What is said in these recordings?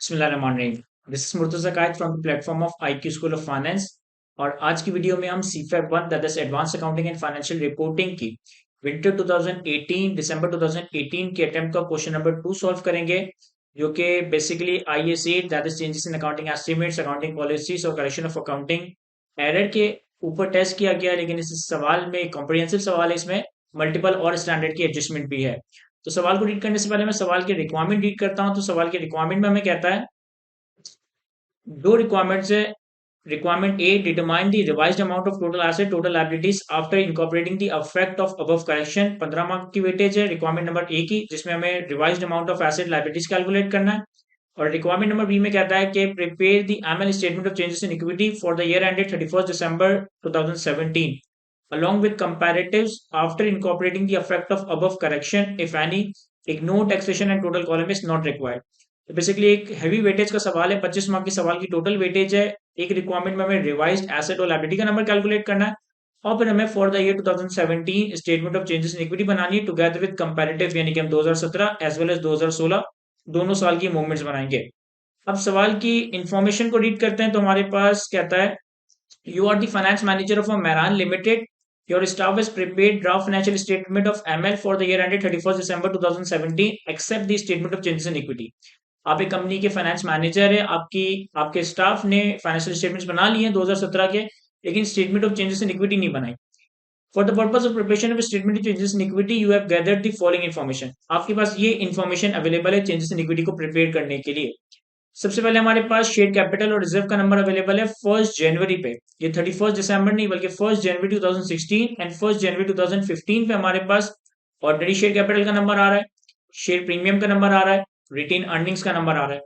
बिस्मिल्लाहिर्रहमानिर्रहीम। This is Murtaza Quaid from the platform of IQ school of finance. और आज की वीडियो में हम सीफेप 1 that is advance accounting and financial reporting की विंटर 2018 दिसंबर 2018 के अटेम्प्ट का क्वेश्चन नंबर 2 सॉल्व करेंगे, जो कि basically IAS 8 that is changes in accounting estimates, accounting policies और करेक्शन ऑफ अकाउंटिंग एरर के ऊपर टेस्ट किया गया। लेकिन इस सवाल में कॉम्प्रिहेंसिव सवाल है, इसमें मल्टीपल और स्टैंडर्ड की एडजस्टमेंट भी है। तो सवाल को रीड करने से पहले मैं सवाल की रिक्वायरमेंट रीड करता हूं। तो सवाल की रिक्वायरमेंट में हमें कहता है, दो रिक्वायरमेंट्स है। Requirement A, determine the revised amount of total asset total liabilities after incorporating the effect of above correction. 15 mark की वेटेज है रिक्वायरमेंट नंबर ए की, जिसमें हमें revised amount of asset liabilities calculate करना है। और रिक्वायरमेंट नंबर बी में कहता है कि prepare the annual statement of changes in equity for the year ended 31 December 2017 along with comparatives after incorporating the effect of above correction if any. Ignore taxation and total column is not required. तो basically एक heavy weightage का सवाल है, 25 mark के सवाल की total weightage है। एक रिक्वायरमेंट में हमें रिवाइज्ड एसेट और लायबिलिटी का नंबर कैलकुलेट करना है, और फिर हमें for the year 2017 statement of changes in equity बनानी है टुगेदर विद कंपैरेटिव, यानी कि हम 2017 एज वेल एज 2016 दोनों साल की मूवमेंट्स बनाएंगे। अब सवाल की इंफॉर्मेशन को रीड करते हैं। तो हमारे पास कहता है, you are the finance manager of a Maran Limited. Your staff has prepared draft financial statement of ML for the year ended 31st December 2017, except the statement of changes in equity. आप एक company के finance manager है, आपके staff ने financial statements बना लिए हैं 2017 के, लेकिन statement of changes in equity नहीं बनाई। For the purpose of preparation of statement of changes in equity you have gathered the following information. आपके पास ये इन्फॉर्मेशन अवेलेबल है चेंजेस इन इक्विटी को प्रिपेयर करने के लिए। सबसे पहले हमारे पास शेयर कैपिटल और रिजर्व का नंबर अवेलेबल है 1 जनवरी पे। ये 31 दिसंबर नहीं बल्कि 1 जनवरी 2016 एंड 1 जनवरी 2015 पे हमारे पास ऑर्डिनरी शेयर कैपिटल का नंबर आ रहा है, शेयर प्रीमियम का नंबर आ रहा है, रिटेन अर्निंग्स का नंबर आ रहा है।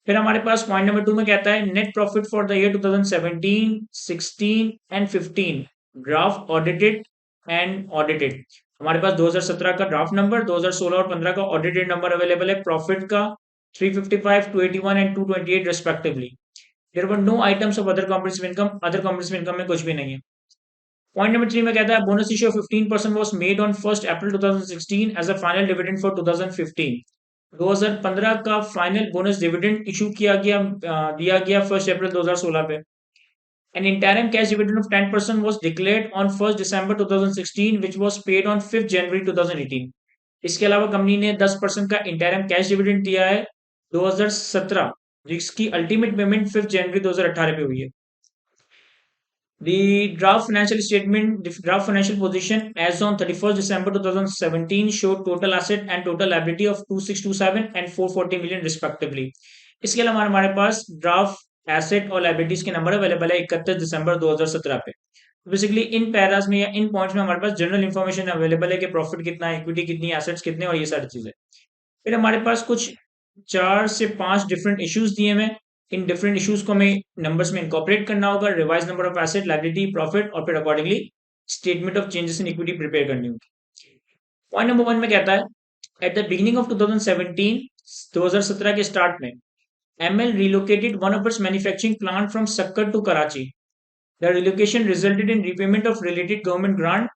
फिर हमारे पास पॉइंट नंबर 2 में कहता है, net profit for the year 2017, 16 and 15 draft audited and audited. हमारे पास 2017 का ड्राफ्ट नंबर, 2016 और 15 का ऑडिटेड नंबर अवेलेबल है। प्रॉफिट का 355, 281 and 228 respectively. There were no items of other comprehensive income, other comprehensive income में कुछ भी नहीं है। पॉइंट नंबर 3 में कहता है, bonus issue of 15% was made on 1 April 2016 as a final dividend for 2015। 2015 का फाइनल बोनस डिविडेंड इशू दिया गया 1 अप्रैल 2016 पे। An interim cash dividend of 10% was declared on 1 December 2016, which was paid on 5 January 2018. इसके अलावा company ने 10% का interim cash dividend दिया है 2017, जिसकी अल्टीमेट पेमेंट 5 जनवरी 2018 पे हुई है। The draft financial statement, the draft financial position as on 31st December 2017 showed total asset and total liability of 2627 and 440 million respectively. इसके अलावा हमारे पास ड्राफ्ट एसेट और लाइबिलिटीज के नंबर अवेलेबल है 31 दिसंबर 2017 पे। बेसिकली इन पैरास में या इन पॉइंट्स में हमारे पास जनरल इंफॉर्मेशन अवेलेबल है कि प्रॉफिट कितना है, इक्विटी कितनी, एसेट्स कितने और ये सारी चीजें। फिर हमारे पास कुछ 4 से 5 डिफरेंट इश्यूज दिए हुए। इन डिफरेंट इश्यूज को हमें नंबर्स में इनकॉर्पोरेट करना होगा, revise number of asset, liability, profit, और फिर accordingly statement of changes in equity prepare करनी होगी। पॉइंट नंबर 1 में कहता है, एट द बिगिनिंग ऑफ 2017 के स्टार्ट में ML relocated one of its manufacturing plant from Sakkar to Karachi. The relocation resulted in repayment of related government grant.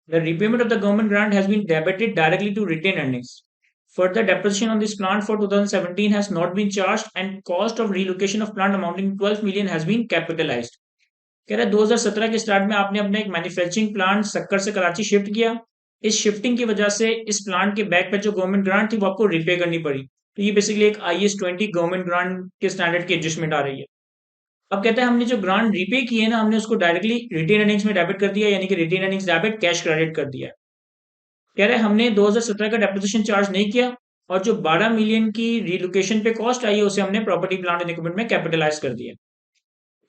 The repayment of the government grant has been debited directly to retained earnings. Further depreciation on this plant for 2017 has not been charged and cost of relocation of plant amounting to 12 million has been capitalized. कह रहा है 2017 के start में आपने अपना एक manufacturing plant सक्कर से Karachi shift किया। इस शिफ्टिंग की वजह से इस प्लांट के बैक पे जो गवर्नमेंट ग्रांट थी वो आपको रिपे करनी पड़ी। तो ये बेसिकली एक IAS 20 गवर्नमेंट ग्रांट के स्टैंडर्ड की एडजस्टमेंट आ रही है। अब कहते हैं हमने जो ग्रांट रिपे की है ना, हमने उसको डायरेक्टली रिटेन अर्निंग्स में डेबिट कर दिया, यानी कि retain earnings debit cash credit कर दिया। कह रहे हैं हमने 2017 का डेप्रिसिएशन चार्ज नहीं किया, और जो 12 मिलियन की रिलोकेशन पे कॉस्ट आई है उसे हमने प्रॉपर्टी प्लांट एंड इक्विपमेंट में कैपिटलाइज कर दिया।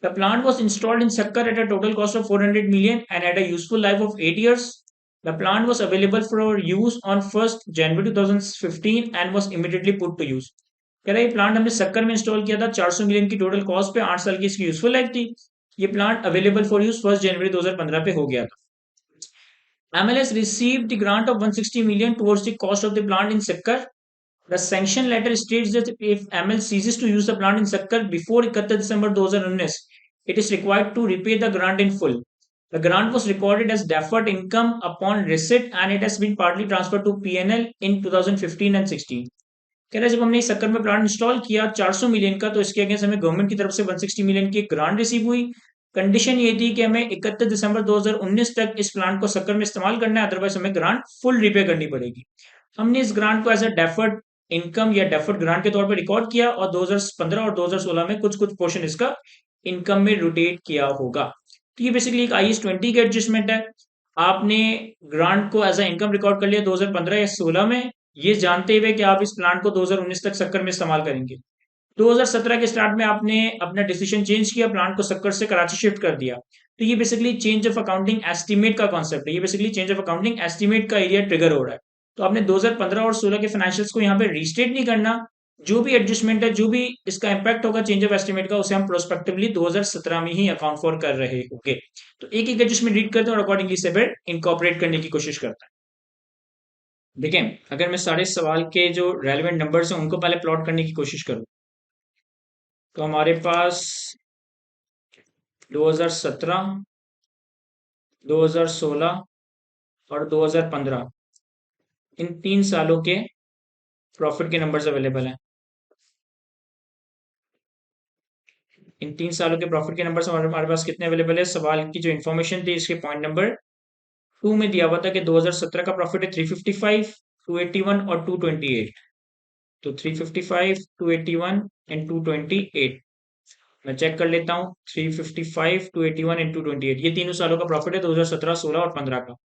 The plant was installed in Sakkar at a total cost of 400 million and had a useful life of 8 years. The plant was available for use on 1st January 2015 and was immediately put to use. कह रहा है ये plant हमने सक्कर में install किया था 400 million की total cost पे, 8 साल की इसकी यूजफुल लाइफ थी। ये प्लांट अवेलेबल फॉर यूज 1 जनवरी 2015 पे हो गया था। MLS received the grant of 160 million towards the cost of the plant in Sakkar. The sanction letter states that if ML ceases to use the plant in Sakkar before 31 December 2019, it is required to repay the grant in full. The grant was recorded as deferred income upon receipt and it has been partly transferred to PNL in 2015 and 16. कह रहा है जब हमने इस सक्कर में plant install किया 400 million का, तो इसके अगेंस्ट हमें गवर्नमेंट की तरफ से 160 मिलियन की ग्रांट रिसीव हुई। कंडीशन ये थी कि हमें 31 दिसंबर 2019 तक इस प्लांट को सक्कर में इस्तेमाल करना है, अदरवाइज हमें ग्रांट फुल रिपे करनी पड़ेगी। हमने इस ग्रांट को एज अ डेफर्ड इनकम या डेफर्ड ग्रांट के तौर पर रिकॉर्ड किया और 2015 और 2016 में कुछ कुछ पोर्शन इसका इनकम में रोटेट किया होगा। तो ये बेसिकली एक IAS 20 की एडजस्टमेंट है। आपने ग्रांट को एज अ इनकम रिकॉर्ड कर लिया 2015 या 16 में, ये जानते हुए कि आप इस प्लांट को 2019 तक सक्कर में इस्तेमाल करेंगे। 2017 के स्टार्ट में आपने अपना डिसीजन चेंज किया, प्लांट को सक्कर से कराची शिफ्ट कर दिया। तो ये basically change of accounting estimate का कॉन्सेप्ट है। ये basically change of accounting estimate का एरिया ट्रिगर हो रहा है। तो आपने 2015 और 16 के फाइनेंशियल्स को यहाँ पे रीस्टेट नहीं करना। जो भी एडजस्टमेंट है, जो भी इसका इम्पैक्ट होगा चेंज ऑफ एस्टिमेट का, उसे हम प्रोस्पेक्टिवली 2017 में ही अकाउंट फॉर कर रहे होंगे। तो एक एक एडजस्टमेंट रीड करते हैं और अकॉर्डिंगली से फिर इनकॉर्पोरेट करने की कोशिश करते हैं। देखें, अगर मैं सारे सवाल के जो रेलिवेंट नंबर्स हैं उनको पहले प्लॉट करने की कोशिश करूं, तो हमारे पास 2017, 2016 और 2015 इन 3 सालों के प्रॉफिट के नंबर्स अवेलेबल हैं। इन 3 सालों के प्रॉफिट के नंबर्स हमारे पास कितने अवेलेबल है? सवाल की जो इन्फॉर्मेशन थी इसके पॉइंट नंबर 2 में दिया हुआ था कि 2017 का प्रॉफिट है 355, 281 और 228। तो 355, 281 एंड 228 मैं चेक कर लेता हूँ। 355, 281 एंड 228 ये तीनों सालों का प्रॉफिट है 2017, 16 और 15 का।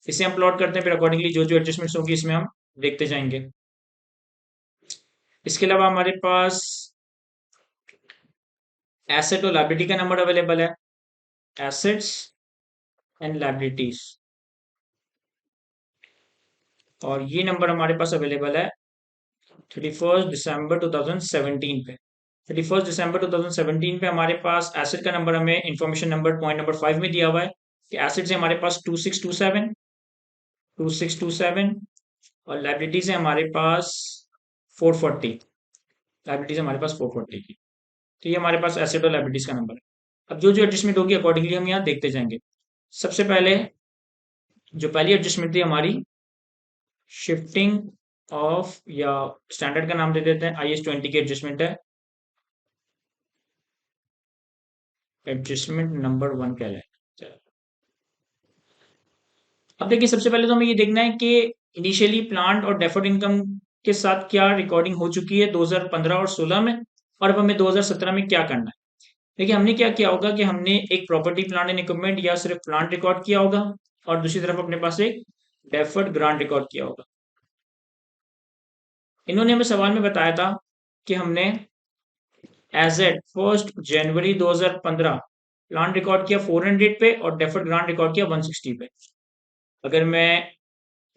इसे हम प्लॉट करते हैं, फिर अकॉर्डिंगली जो जो एडजस्टमेंट्स होगी इसमें हम देखते जाएंगे। इसके अलावा हमारे पास एसेट और लायबिलिटी का नंबर अवेलेबल है। एसेट्स एंड लायबिलिटीज, और ये नंबर हमारे पास अवेलेबल है 31 दिसंबर 2017 पे। 31 दिसंबर 2017 पे हमारे पास एसेट का नंबर हमें इंफॉर्मेशन नंबर पॉइंट नंबर 5 में दिया हुआ है कि एसेट्स है हमारे पास 2627 और लाइबिलिटीज है हमारे पास 440। लाइबिलिटीज हमारे पास 440 की। तो ये हमारे पास एसेट और लाइबिलिटीज का नंबर है। अब जो जो एडजस्टमेंट होगी अकॉर्डिंगली हम यहाँ देखते जाएंगे। सबसे पहले जो पहली एडजस्टमेंट थी हमारी शिफ्टिंग ऑफ, या स्टैंडर्ड का नाम दे देते हैं IAS 20 की एडजस्टमेंट है। एडजस्टमेंट नंबर 1 कहलाए। अब देखिए, सबसे पहले तो हमें ये देखना है कि इनिशियली प्लांट और डेफर्ड इनकम के साथ क्या रिकॉर्डिंग हो चुकी है 2015 और 16 में, और अब हमें 2017 में क्या करना है। देखिए, हमने क्या किया होगा कि हमने एक प्रॉपर्टी प्लांट एंड इक्विपमेंट या सिर्फ प्लांट रिकॉर्ड किया होगा, और दूसरी तरफ अपने पास एक डेफर्ड ग्रांट रिकॉर्ड किया होगा। इन्होंने हमें सवाल में बताया था कि हमने एज एट 1 जनवरी 2015 प्लांट रिकॉर्ड किया 400 पे और डेफर्ड ग्रांट रिकॉर्ड किया 160 पे। अगर मैं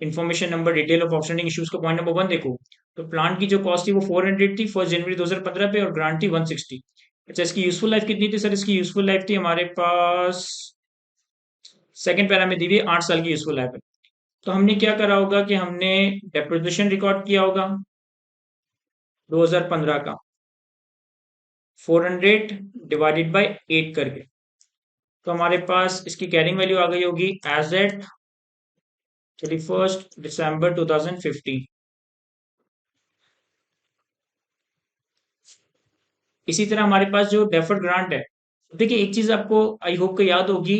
information number detail of outstanding issues का पॉइंट नंबर 1 देखूं, तो प्लांट की जो कॉस्ट थी वो 400 थी 1 जनवरी 2015 पे, और ग्रांट थी 160। अच्छा, इसकी यूजफुल लाइफ कितनी थी सर? इसकी यूजफुल लाइफ थी हमारे पास सेकंड पैरा में दी हुई 8 साल की यूजफुल लाइफ है। तो हमने क्या करा होगा कि हमने डेप्रिसिएशन रिकॉर्ड किया होगा 2015 का 400 डिवाइडेड बाय 8 करके। तो हमारे पास इसकी कैरिंग वैल्यू आ गई होगी एज एट 31 दिसंबर 2015। इसी तरह हमारे पास जो डेफर्ड ग्रांट है, देखिए एक चीज आपको आई होप को याद होगी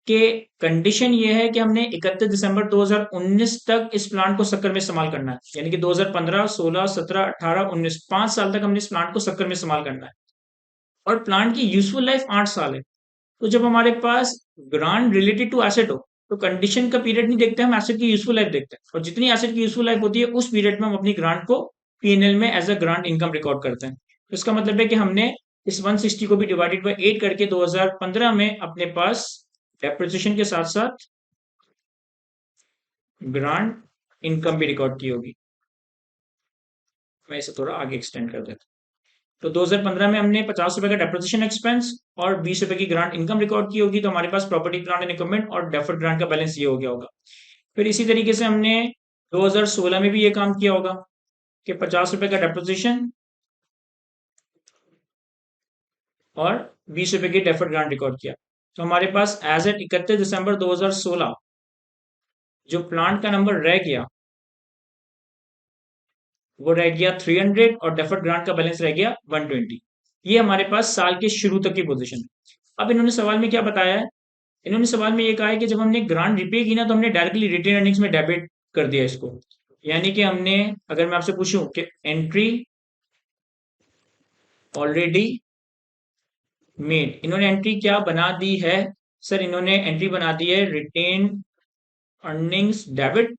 कि कंडीशन ये है कि हमने 31 दिसंबर 2019 तक इस प्लांट को सक्कर में इस्तेमाल करना है, यानी कि 2015, 16, 17, 18, 19 5 साल तक हमने इस प्लांट को सक्कर में इस्तेमाल करना है, और प्लांट की यूजफुल लाइफ 8 साल है। तो जब हमारे पास ग्रांट रिलेटेड टू एसेट हो, तो कंडीशन का पीरियड नहीं देखते, हम एसेट की यूजफुल लाइफ देखते हैं, और जितनी एसेट की यूजफुल लाइफ होती है उस पीरियड में हम अपनी ग्रांट को P&L में as a grant income record करते हैं। तो इसका मतलब है कि हमने इस 160 को भी डिवाइडेड बाय 8 करके 2015 में अपने पास डेप्रिसिएशन के साथ साथ ग्रांट इनकम भी रिकॉर्ड की होगी। मैं इसे थोड़ा आगे एक्सटेंड कर देता हूँ। तो 2015 में हमने 50 रुपए का डेप्रिसिएशन एक्सपेंस और 20 रुपए की ग्रांट इनकम रिकॉर्ड की होगी, तो हमारे पास प्रॉपर्टी प्लांट एंड इक्विपमेंट और डेफर्ड ग्रांट का बैलेंस ये हो गया होगा। फिर इसी तरीके से हमने 2016 में भी ये काम किया होगा कि 50 रुपए का डेप्रिसिएशन और 20 रुपए की डेफर्ड ग्रांट रिकॉर्ड किया। तो हमारे पास एज एट 31 दिसंबर 2016 जो प्लांट का नंबर रह गया वो रह गया 300 और डेफर्ड ग्रांट का बैलेंस रह गया 120। ये हमारे पास साल के शुरू तक की पोजीशन है। अब इन्होंने सवाल में क्या बताया है? इन्होंने सवाल में ये कहा है कि जब हमने ग्रांट रिपे की ना तो हमने डायरेक्टली रिटेन अर्निंग्स में डेबिट कर दिया इसको। यानी कि हमने, अगर मैं आपसे पूछूं कि एंट्री ऑलरेडी मेड, इन्होंने एंट्री क्या बना दी है? सर इन्होंने एंट्री बना दी है रिटेन अर्निंग्स डेबिट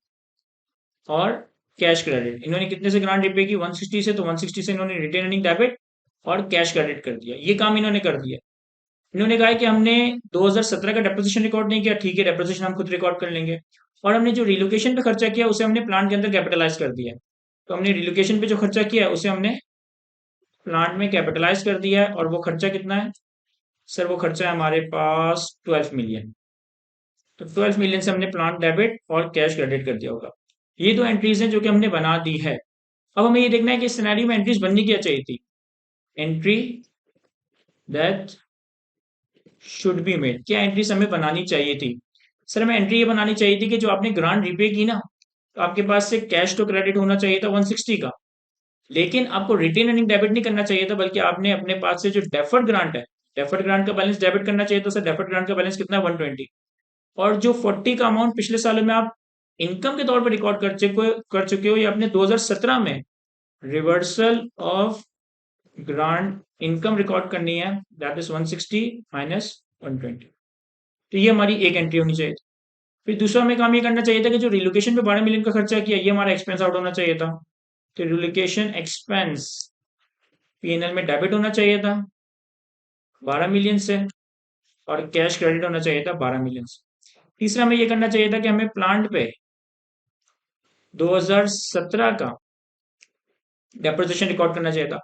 और कैश क्रेडिट। इन्होंने कितने से ग्रांट रिपे की? 160 से, तो 160 से इन्होंने रिटेन अर्निंग डेबिट और कैश क्रेडिट कर दिया। ये काम इन्होंने कर दिया। इन्होंने कहा है कि हमने 2017 का डेप्रिसिएशन रिकॉर्ड नहीं किया, ठीक है, डेप्रिसिएशन हम खुद रिकॉर्ड कर लेंगे। और हमने जो रिलोकेशन पे खर्चा किया उसे हमने प्लांट के अंदर कैपिटलाइज कर दिया है। तो हमने रिलोकेशन पे जो खर्चा किया है उसे हमने प्लांट में कैपिटलाइज कर दिया है। और वो खर्चा कितना है? सर वो खर्चा है हमारे पास 12 मिलियन। तो 12 मिलियन से हमने प्लांट डेबिट और कैश क्रेडिट कर दिया होगा। ये दो एंट्रीज हैं जो कि हमने बना दी है। अब हमें ये देखना है कि इस सिनेरियो में एंट्रीज बननी क्या चाहिए थी। Entry that should be made, क्या एंट्रीज हमें बनानी चाहिए थी? सर हमें एंट्री ये बनानी चाहिए थी कि जो आपने ग्रांट रिपे की ना, तो आपके पास से कैश तो क्रेडिट होना चाहिए था 160 का। लेकिन आपको रिटेन अर्निंग डेबिट नहीं करना चाहिए था, बल्कि आपने अपने पास से जो डेफर्ड ग्रांट है, डेफर्ड ग्रांट का बैलेंस डेबिट करना चाहिए। तो सर डेफर्ड ग्रांट का बैलेंस कितना है? 120। और जो 40 का अमाउंट पिछले सालों में आप इनकम के तौर पर रिकॉर्ड कर चुके हो, ये आपने 2017 में reversal of grant income record करनी है, दैट इज 160 माइनस 120। तो ये हमारी एक एंट्री होनी चाहिए थी। फिर दूसरा हमें काम ये करना चाहिए था कि जो रिलोकेशन पे 12 मिलियन का खर्चा किया, ये हमारा एक्सपेंस आउट होना चाहिए था। तो रिलोकेशन एक्सपेंस पीएनएल में डेबिट होना चाहिए था 12 मिलियन से, और कैश क्रेडिट होना चाहिए था 12 मिलियन से। तीसरा हमें ये करना चाहिए था कि हमें प्लांट पे 2017 का डेप्रिसिएशन रिकॉर्ड करना चाहिए था।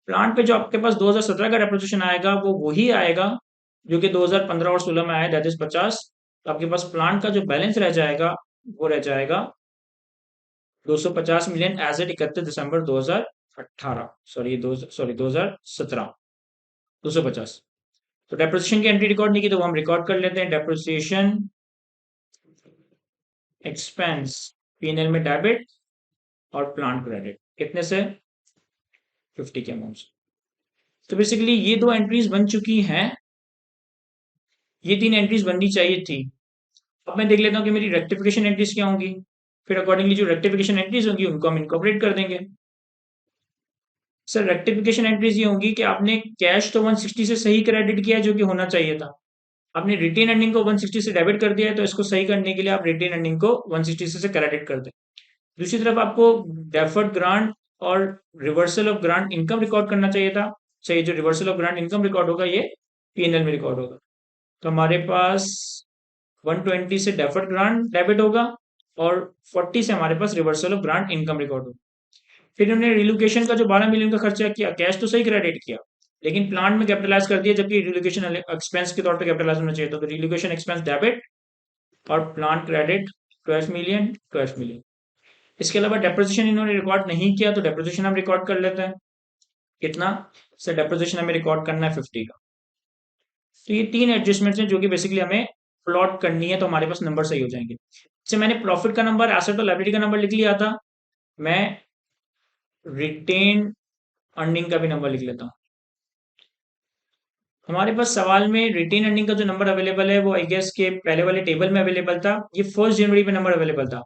प्लांट पे जो आपके पास 2017 का डेप्रिसिएशन आएगा वो वही आएगा जो कि 2015 और 16 में आया, दैट इज 50। तो आपके पास प्लांट का जो बैलेंस रह जाएगा वो रह जाएगा 250 मिलियन एज एट 31 दिसंबर 2018, सॉरी 2017, 250। तो डेप्रिसिएशन की एंट्री रिकॉर्ड नहीं की तो वो हम रिकॉर्ड कर लेते हैं। डेप्रिसिएशन एक्सपेंस पीएनएल में डेबिट और प्लांट क्रेडिट कितने से? 50 के अमाउंट से। तो बेसिकली ये दो एंट्रीज बन चुकी हैं, ये तीन एंट्रीज बननी चाहिए थी। अब मैं देख लेता हूँ कि मेरी रेक्टिफिकेशन एंट्रीज क्या होंगी। फिर अकॉर्डिंगली जो रेक्टिफिकेशन एंट्रीज होंगी उनको हम इनकॉर्पोरेट कर देंगे। सर रेक्टिफिकेशन एंट्रीज ये होंगी कि आपने कैश तो 160 से सही क्रेडिट किया है जो कि होना चाहिए था। आपने रिटेन अर्निंग को 160 से डेबिट कर दिया है, तो इसको सही करने के लिए आप रिटेन अर्निंग को 160 से क्रेडिट कर दें। दूसरी तरफ आपको डेफर्ड ग्रांट और reversal of grant income record करना चाहिए था। चाहिए जो reversal of grant income record होगा ये पीएनएल में रिकॉर्ड होगा। तो हमारे पास 120 से डेफर्ड ग्रांट डेबिट होगा और 40 से हमारे पास reversal of grant income record होगा। फिर हमने रिलोकेशन का जो 12 मिलियन का खर्चा किया, कैश तो सही क्रेडिट किया लेकिन प्लांट में कैपिटलाइज कर दिया, जबकि रिलोकेशन एक्सपेंस के तौर पे कैपिटलाइज होना चाहिए था। तो रिलोकेशन एक्सपेंस डेबिट और प्लांट क्रेडिट 12 मिलियन, 12 मिलियन। इसके अलावा डेप्रिसिएशन इन्होंने रिकॉर्ड नहीं किया, तो डेप्रिसिएशन हम रिकॉर्ड कर लेते हैं। कितना? सर डेप्रिसिएशन हमें रिकॉर्ड करना है 50 का। तो ये तीन एडजस्टमेंट्स हैं जो कि बेसिकली हमें प्लॉट करनी है, तो हमारे पास नंबर सही हो जाएंगे। जैसे मैंने प्रॉफिट का नंबर, एसेट और लायबिलिटी का नंबर लिख लिया था, मैं रिटेन अर्निंग का भी नंबर लिख लेता हूँ। हमारे पास सवाल में रिटेन अर्निंग का जो नंबर अवेलेबल है वो आई गेस के पहले वाले टेबल में अवेलेबल था। ये 1 जनवरी पे नंबर अवेलेबल था।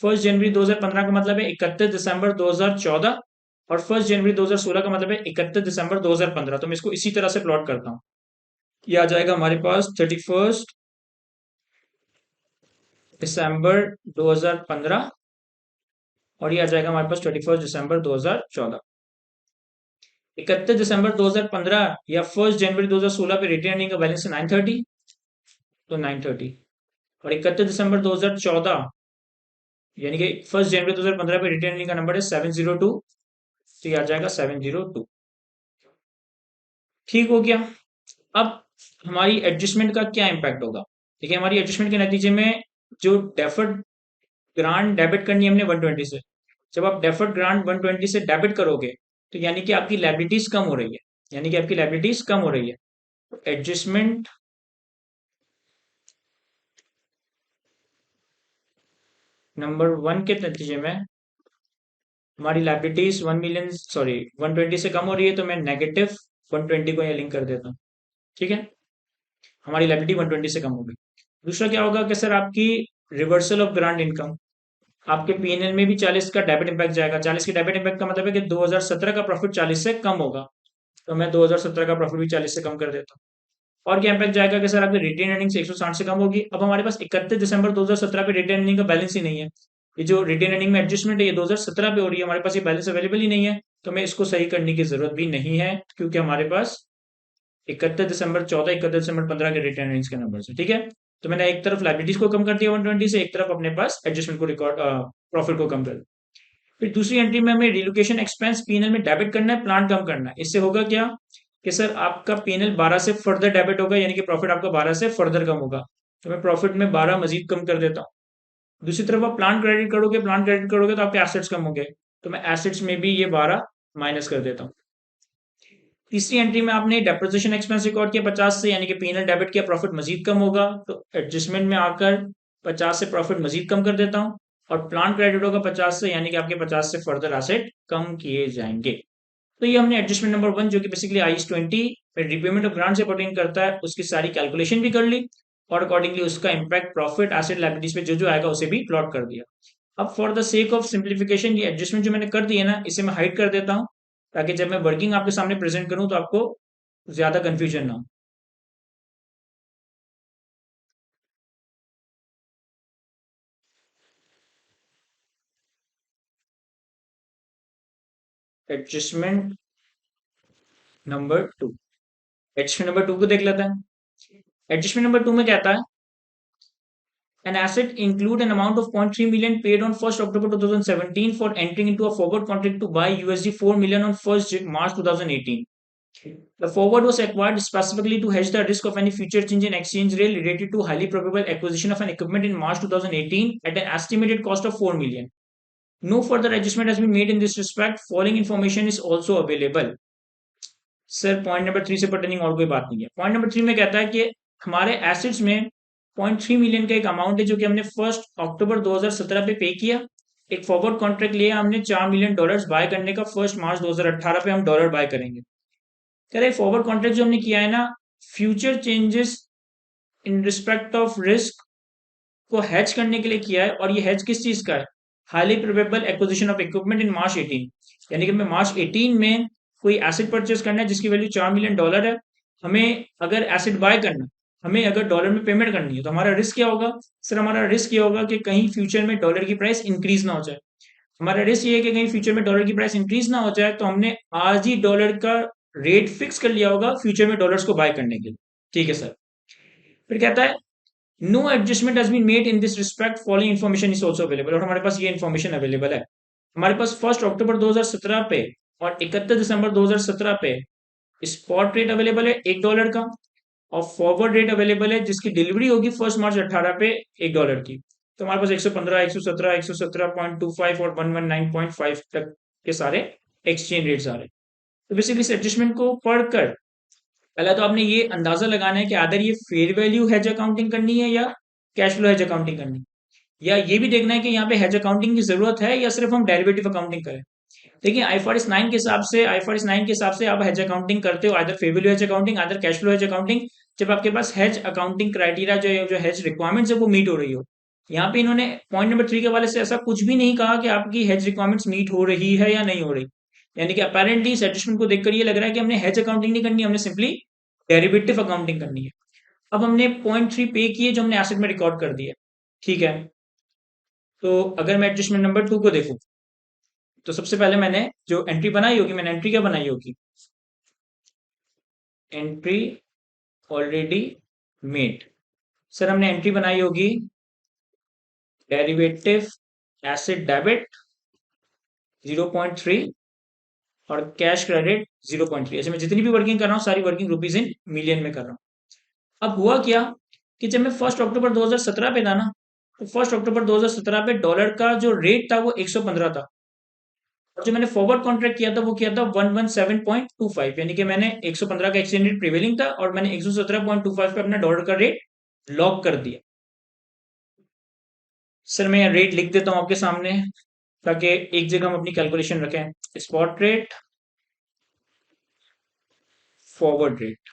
1 जनवरी 2015 का मतलब है 31 दिसंबर 2014, और 1 जनवरी 2016 का मतलब है 31 दिसंबर 2015। तो मैं इसको इसी तरह से प्लॉट करता हूँ। ये आ जाएगा हमारे पास 31 दिसंबर 2015, और ये आ जाएगा हमारे पास 31 दिसंबर 2014। 31 दिसंबर 2015 या 1 जनवरी 2016 पे रिटेन अर्निंग का बैलेंस है 930, तो 930। और 31 दिसंबर 2014 यानी कि 1 जनवरी 2015 पे रिटेन अर्निंग का नंबर है 702, तो ये आ जाएगा 702। ठीक हो गया। अब हमारी एडजस्टमेंट का क्या इम्पैक्ट होगा? देखिए हमारी एडजस्टमेंट के नतीजे में जो डेफर्ड ग्रांट डेबिट करनी है हमने 120 से। जब आप डेफर्ड ग्रांट 120 से डेबिट करोगे तो यानी कि आपकी लायबिलिटीज कम हो रही है, यानी कि आपकी लायबिलिटीज कम हो रही है। एडजस्टमेंट नंबर 1 के नतीजे में हमारी लाइबिलिटीज 1 मिलियन, सॉरी 120 से कम हो रही है, तो मैं नेगेटिव 120 को यहाँ लिंक कर देता हूँ। ठीक है, हमारी लाइबिलिटी 120 से कम हो गई। दूसरा क्या होगा कि सर आपकी रिवर्सल ऑफ ग्रांट इनकम, आपके पीएनएल में भी 40 का डेबिट इम्पैक्ट जाएगा। 40 की डेबिट इम्पैक्ट का मतलब है कि 2017 का प्रॉफिट 40 से कम होगा, तो मैं 2017 का प्रॉफिट भी 40 से कम कर देता हूँ। और क्या इम्पैक्ट जाएगा कि सर आपकी रिटेन अर्निंग्स 160 से कम होगी। अब हमारे पास 31 दिसंबर 2017 पे रिटेन अर्निंग का बैलेंस ही नहीं है। ये जो रिटेन अर्निंग में एडजस्टमेंट है ये 2017 पे हो रही है, हमारे पास ये बैलेंस अवेलेबल ही नहीं है, तो हमें इसको सही करने की जरूरत भी नहीं है, क्योंकि हमारे पास 31 दिसंबर 14, 31 दिसंबर 15 के रिटेन अर्निंग्स के नंबर है। ठीक है, तो मैंने एक तरफ लाइबिलिटीज को कम कर दिया 120 से, एक तरफ अपने पास एडजस्टमेंट को रिकॉर्ड प्रॉफिट को कम कर दिया। फिर दूसरी एंट्री में हमें रिलोकेशन एक्सपेंस पीएनएल में डेबिट करना है, प्लान कम करना है। इससे होगा क्या कि सर आपका पीएनएल 12 से फर्दर डेबिट होगा, यानी कि प्रॉफिट आपका 12 से फर्दर कम होगा, तो मैं प्रॉफिट में 12 मजीद कम कर देता हूँ। दूसरी तरफ आप प्लान क्रेडिट करोगे, प्लान क्रेडिट करोगे तो आपके एसेट्स कम होंगे, तो मैं एसेट्स में भी ये 12 माइनस कर देता हूँ। तीसरी एंट्री में आपने डेप्रिसिएशन एक्सपेंस रिकॉर्ड किया 50 से, यानी कि पीएनएल डेबिट किया, प्रॉफिट मजीद कम होगा, तो एडजस्टमेंट में आकर 50 से प्रॉफिट मजीद कम कर देता हूँ। और प्लान क्रेडिट होगा 50 से, यानी कि आपके 50 से फर्दर एसेट कम किए जाएंगे। तो ये हमने एडजस्टमेंट नंबर 1, जो कि basically IS 20 repayment of grant से परटेन करता है, उसकी सारी कैलकुलेशन भी कर ली, और अकॉर्डिंगली उसका इम्पैक्ट प्रॉफिट एसेट लायबिलिटीज पे जो जो आएगा उसे भी प्लॉट कर दिया। अब for the sake of simplification, ये एडजस्टमेंट जो मैंने कर दी है ना, इसे मैं हाइड कर देता हूँ, ताकि जब मैं वर्किंग आपके सामने प्रेजेंट करूँ तो आपको ज्यादा कंफ्यूजन ना हो। एडजस्टमेंट नंबर 2, एडजस्टमेंट नंबर 2 को देख लेते हैं। एडजस्टमेंट नंबर 2 में कहता है an asset include an amount of 0.3 million paid on 1st October 2017 for entering into a forward contract to buy $4 million on 1st March 2018. The forward was acquired specifically to hedge the risk of any future change in exchange rate related to highly probable acquisition of an equipment in March 2018 at an estimated cost of 4 million. No further adjustment has been made in this respect. Following information is also available. Sir point number 3 से pertaining और कोई बात नहीं है। Point number 3 में कहता है कि हमारे एसेट्स में 0.3 मिलियन का एक अमाउंट है, जो कि हमने 1 अक्टूबर 2017 पे पे किया। एक फॉरवर्ड कॉन्ट्रैक्ट लिया हमने $4 मिलियन बाय करने का, 1 मार्च 2018 पे हम डॉलर बाय करेंगे। कह रहे फॉरवर्ड कॉन्ट्रैक्ट जो हमने किया है ना, future changes in respect of risk को हैच करने के लिए किया है, और ये हैच किस चीज का है? Highly probable acquisition of equipment in March 18, यानी कि मैं मार्च 18 में कोई एसेट परचेज करना है जिसकी वैल्यू $4 मिलियन है। हमें अगर एसेट बाय करना, हमें अगर डॉलर में पेमेंट करनी है, तो हमारा रिस्क क्या होगा? सर हमारा रिस्क ये होगा कि कहीं फ्यूचर में डॉलर की प्राइस इंक्रीज ना हो जाए। हमारा रिस्क ये है कि कहीं फ्यूचर में डॉलर की प्राइस इंक्रीज ना हो जाए, तो हमने आज ही डॉलर का रेट फिक्स कर लिया होगा फ्यूचर में डॉलर्स को बाय करने के लिए। ठीक है सर। फिर कहता है no adjustment has been made in this respect, following information is also available. और हमारे पास ये इन्फॉर्मेशन अवेलेबल है। हमारे पास 1 अक्टूबर 2017 पे और 31 दिसंबर 2017 पे स्पॉट रेट अवेलेबल है $1 का, और फॉरवर्ड रेट अवेलेबल है जिसकी डिलीवरी होगी 1 मार्च 18 पे $1 की। तो हमारे पास 115, 117, 117.25 और 119.5 तक के सारे एक्सचेंज रेट्स आ रहे हैं। तो बेसिकली इस एडजस्टमेंट को पढ़कर पहले तो आपने ये अंदाजा लगाना है कि अदर ये फेयर वैल्यू हेज अकाउंटिंग करनी है या कैश फ्लो हेज अकाउंटिंग करनी है, या ये भी देखना है कि यहाँ पे हेज अकाउंटिंग की जरूरत है या सिर्फ हम डेरिवेटिव अकाउंटिंग करें। देखिए आई फॉर इस 9 के हिसाब से आप हेज अकाउंटिंग करते हो, either fair value hedge accounting, either cash flow hedge accounting, जब आपके पास हेज अकाउंटिंग क्राइटेरिया जो हेज रिक्वायरमेंट्स है वो मीट हो रही हो। यहाँ पे इन्होंने पॉइंट नंबर 3 के वाले से ऐसा कुछ भी नहीं कहा कि आपकी हेज रिक्वायरमेंट्स मीट हो रही है या नहीं हो रही। यानी कि अपेरेंटली इस एडजस्टमेंट को देखकर ये लग रहा है कि हमने हेज अकाउंटिंग नहीं करनी, हमने सिंपली डेरिवेटिव अकाउंटिंग करनी है। अब हमने 0.3 पे किए जो हमने एसेट में रिकॉर्ड कर दिया। ठीक है, तो अगर मैं एडजस्टमेंट नंबर 2 को देखूं, तो सबसे पहले मैंने जो एंट्री बनाई होगी, मैंने एंट्री क्या बनाई होगी? Entry already made. सर हमने एंट्री बनाई होगी डेरिवेटिव एसेट डेबिट 0.3 और कैश क्रेडिट 0.3। ऐसे मैं जितनी भी वर्किंग कर रहा हूँ सारी वर्किंग रुपीज इन मिलियन में कर रहा हूँ। अब हुआ क्या कि जब मैं 1 अक्टूबर 2017 पे था ना, तो 1 अक्टूबर 2017 पे डॉलर का जो रेट था वो 115 था, और जो मैंने फॉरवर्ड कॉन्ट्रैक्ट किया था वो किया था 117.25, यानी कि मैंने 115 का एक्सचेंज रेट प्रिवेलिंग था और मैंने 117.25 पे अपना डॉलर का रेट लॉक कर दिया। सर मैं यहाँ रेट लिख देता हूँ आपके सामने, ताकि एक जगह हम अपनी कैलकुलेशन रखें। स्पॉट रेट, फॉरवर्ड रेट,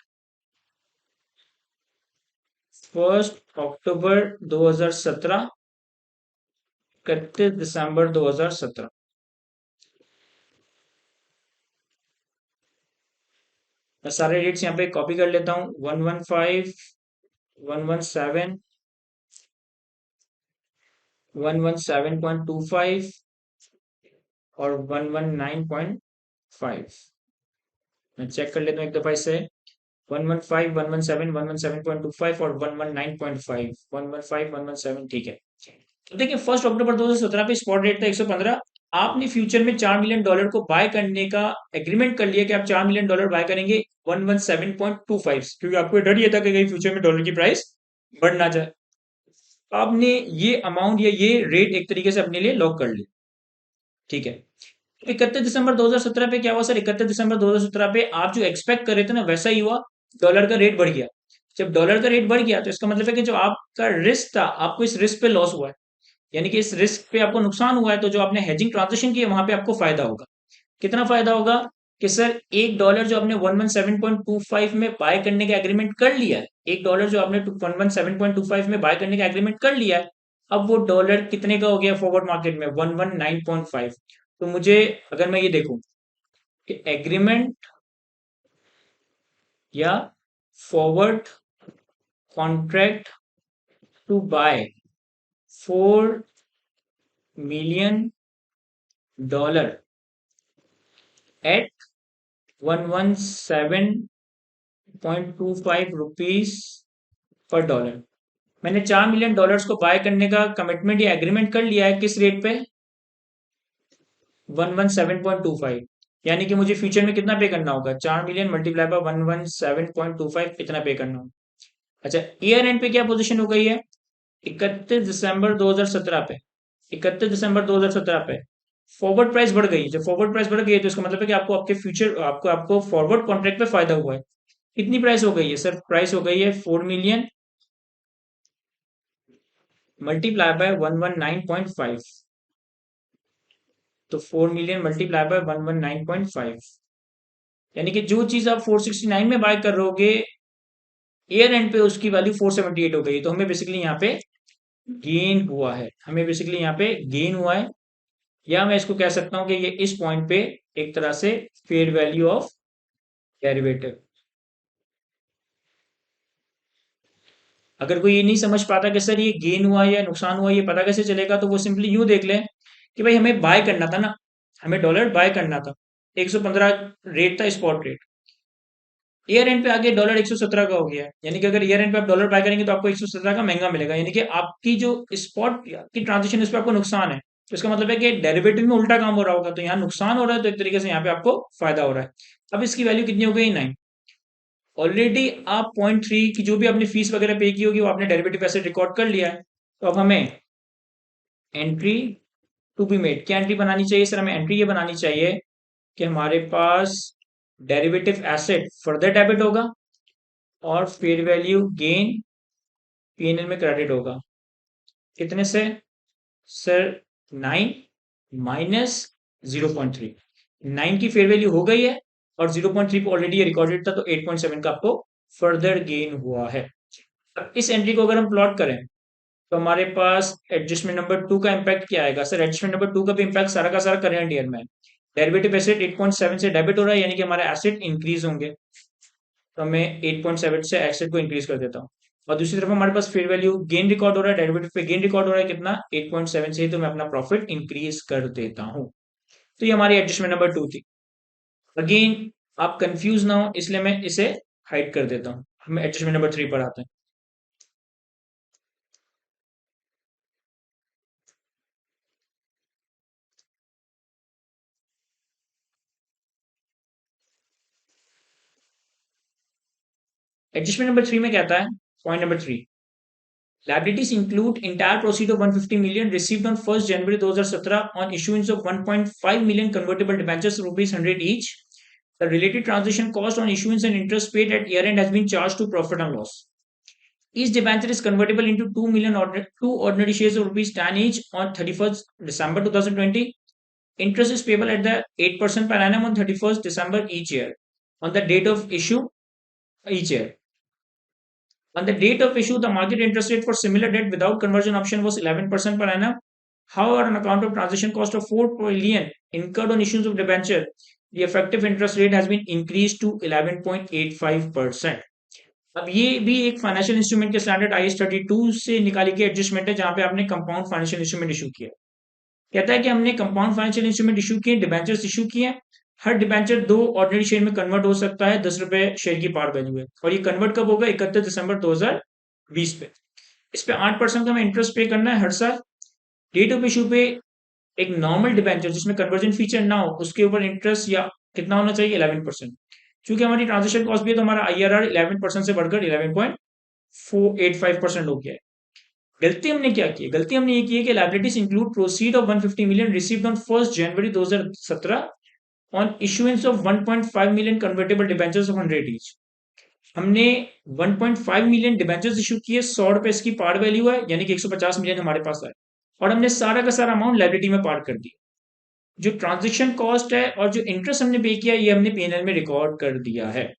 1 अक्टूबर 2017, 31 दिसंबर 2017। मैं सारे रेट्स यहाँ पे कॉपी कर लेता हूँ। 115, 117, 117.25 और 119.5। मैं चेक कर लेता हूँ एक दफा इसे। 115, 117, 117.25 और 119.5, 115, 117, ठीक है। तो देखिए 1 अक्टूबर 2017 पे स्पॉट रेट था 115। आपने फ्यूचर में $4 मिलियन को बाय करने का एग्रीमेंट कर लिया कि आप $4 मिलियन बाय करेंगे 117.25, क्योंकि आपको डर ये था कि कहीं फ्यूचर में डॉलर की प्राइस बढ़ ना जाए। आपने ये अमाउंट या ये रेट एक तरीके से अपने लिए लॉक कर लिया, ठीक है। 31 दिसंबर 2017 पे क्या हुआ सर? 31 दिसंबर 2017 पे आप जो एक्सपेक्ट कर रहे थे ना वैसा ही हुआ, डॉलर का रेट बढ़ गया। जब डॉलर का रेट बढ़ गया तो इसका मतलब है कि जो आपका रिस्क था, आपको इस रिस्क पे लॉस हुआ है, यानी कि इस रिस्क पे आपको नुकसान हुआ है। तो जो आपने हेजिंग ट्रांजेक्शन की है वहां पे आपको फायदा होगा। कितना फायदा होगा कि सर $1 जो आपने 117.25 में बाय करने का एग्रीमेंट कर लिया है, $1 जो आपने 117.25 में बाय करने का एग्रीमेंट कर लिया है, अब वो डॉलर कितने का हो गया फॉरवर्ड मार्केट में? 119.5। तो मुझे, अगर मैं ये देखूं कि एग्रीमेंट या forward contract to buy $4 million at 117.25 per dollar, मैंने $4 मिलियन को बाय करने का कमिटमेंट या एग्रीमेंट कर लिया है। किस रेट पे? 117.25। यानी कि मुझे फ्यूचर में कितना पे करना होगा? 4 मिलियन मल्टीप्लाई बाय 117.25, इतना पे करना होगा। अच्छा, ईयर एंड पे क्या पोजीशन हो गई है? 31 दिसंबर 2017 पे, 31 दिसंबर 2017 पे फॉरवर्ड प्राइस बढ़ गई। जब फॉरवर्ड प्राइस बढ़ गई है तो इसका मतलब है कि आपको आपके फ्यूचर, आपको आपको फॉरवर्ड कॉन्ट्रैक्ट पे फायदा हुआ है। कितनी प्राइस हो गई है सर? प्राइस हो गई है 4 मिलियन मल्टीप्लाई बाय 119.5। तो 4 मिलियन मल्टीप्लाई बाय 119.5, यानी कि जो चीज आप 469 में बाय कर रहोगे, ईयर एंड पे उसकी वैल्यू 478 हो गई है। तो हमें बेसिकली यहाँ पे गेन हुआ है, हमें बेसिकली यहाँ पे गेन हुआ है। या मैं इसको कह सकता हूँ कि ये इस पॉइंट पे एक तरह से फेयर वैल्यू ऑफ डेरिवेटिव। अगर कोई ये नहीं समझ पाता कि सर ये गेन हुआ या नुकसान हुआ, ये पता कैसे चलेगा, तो वो सिंपली यूं देख लें कि भाई हमें बाय करना था ना, हमें डॉलर बाय करना था, 115 रेट था, स्पॉट रेट। ईयर एंड पे आगे डॉलर 117 का हो गया है, यानी कि अगर ईयर एंड पे आप डॉलर बाय करेंगे तो आपको 117 का महंगा मिलेगा, यानी कि आपकी जो स्पॉट की ट्रांजेक्शन उस पर आपको नुकसान है। तो इसका मतलब है कि डेरिवेटिव में उल्टा काम हो रहा होगा, तो यहाँ नुकसान हो रहा है, तो एक तरीके से यहाँ पे आपको फायदा हो रहा है। अब इसकी वैल्यू कितनी हो गई? 9। ऑलरेडी आप 0.3 की जो भी आपने फीस वगैरह पे की होगी वो आपने डेरिवेटिव एसेट रिकॉर्ड कर लिया है। तो अब हमें एंट्री टू बी मेड, क्या एंट्री बनानी चाहिए सर? हमें एंट्री ये बनानी चाहिए कि हमारे पास डेरिवेटिव एसेट फर्दर डेबिट होगा और फेयर वैल्यू गेन पीएनएल में क्रेडिट होगा। कितने से सर? 9 - 0.3। 9 की फेयर वैल्यू हो गई है और 0.3 पे ऑलरेडी ये रिकॉर्डेड था, तो 8.7 का आपको फर्दर गेन हुआ है। अब इस एंट्री को अगर हम प्लॉट करें तो हमारे पास एडजस्टमेंट नंबर 2 का इम्पैक्ट क्या आएगा सर? एडजस्टमेंट नंबर 2 का भी इम्पैक्ट सारा का सारा करंट ईयर में है। डेरिवेटिव एसेट 8.7 से डेबिट हो रहा है, यानी कि हमारे एसेट इंक्रीज होंगे। तो मैं 8.7 से एसेट को इंक्रीज कर देता हूँ। और दूसरी तरफ हमारे पास फेयर वैल्यू गेन रिकॉर्ड हो रहा है, डेरिवेटिव पे गेन रिकॉर्ड हो रहा है, कितना? 8.7 से ही, तो मैं अपना प्रॉफिट इंक्रीज कर देता हूँ। तो ये हमारी एडजस्टमेंट नंबर 2 थी। अगेन आप कंफ्यूज ना हो इसलिए मैं इसे हाइड कर देता हूँ। हम एडजस्टमेंट नंबर 3 पर आते हैं। एडजस्टमेंट नंबर 3 में कहता है, point number 3, liabilities include entire proceed of 150 million received on 1st January 2017 on issuance of 1.5 million convertible debentures rupees 100 each. The related transaction cost on issuance and interest paid at year end has been charged to profit and loss. Each debenture is convertible into 2 million two ordinary shares of rupees 10 each on 31st December 2020. Interest is payable at the 8% per annum on 31st December each year. On the date of issue each year. On the date of issue, the market interest rate for similar debt without conversion option was 11% per annum. However, on account of transaction cost of 4 billion incurred on issues of debenture, the effective interest rate has been increased to 11.85%. अब ये भी एक financial instrument के standard IS 32 से निकाली गई adjustment है, जहां पे आपने कंपाउंड फाइनेंशियल इंस्ट्रूमेंट इशू किया। कहता है कि हमने कंपाउंड फाइनेंशियल इंस्ट्रूमेंट इशू किए, डिबेंचर्स इशू किए। हर डिबेंचर 2 ऑर्डिनरी शेयर में कन्वर्ट हो सकता है, 10 रुपए शेयर की पार वैल्यू है, और ये कन्वर्ट कब होगा? 31 दिसंबर 2020 पे। इस पे 8% का हमें इंटरेस्ट पे करना है हर साल। डेट ऑफ इशू पे एक नॉर्मल डिबेंचर जिसमें कन्वर्जन फीचर ना हो, उसके ऊपर इंटरेस्ट या कितना होना चाहिए? 11%। चूंकि हमारी ट्रांजेक्शन कॉस्ट भी है, तो हमारा IRR 11% से बढ़कर 11.485% हो गया है। गलती हमने क्या की है? गलती हमने ये की है कि liabilities include proceed of 150 million received on 1 January 2017 on issuance of 1.5 million convertible debentures of 100 each. हमने 1.5 मिलियन डिबेंचर्स इशू किए, 100 रुपए इसकी पार वैल्यू है, यानी कि 150 मिलियन हमारे पास है, और हमने सारा का सारा अमाउंट लायबिलिटी में पार कर दिया। जो ट्रांजेक्शन कॉस्ट है और जो इंटरेस्ट हमने पे किया, ये हमने P&L में रिकॉर्ड कर दिया है।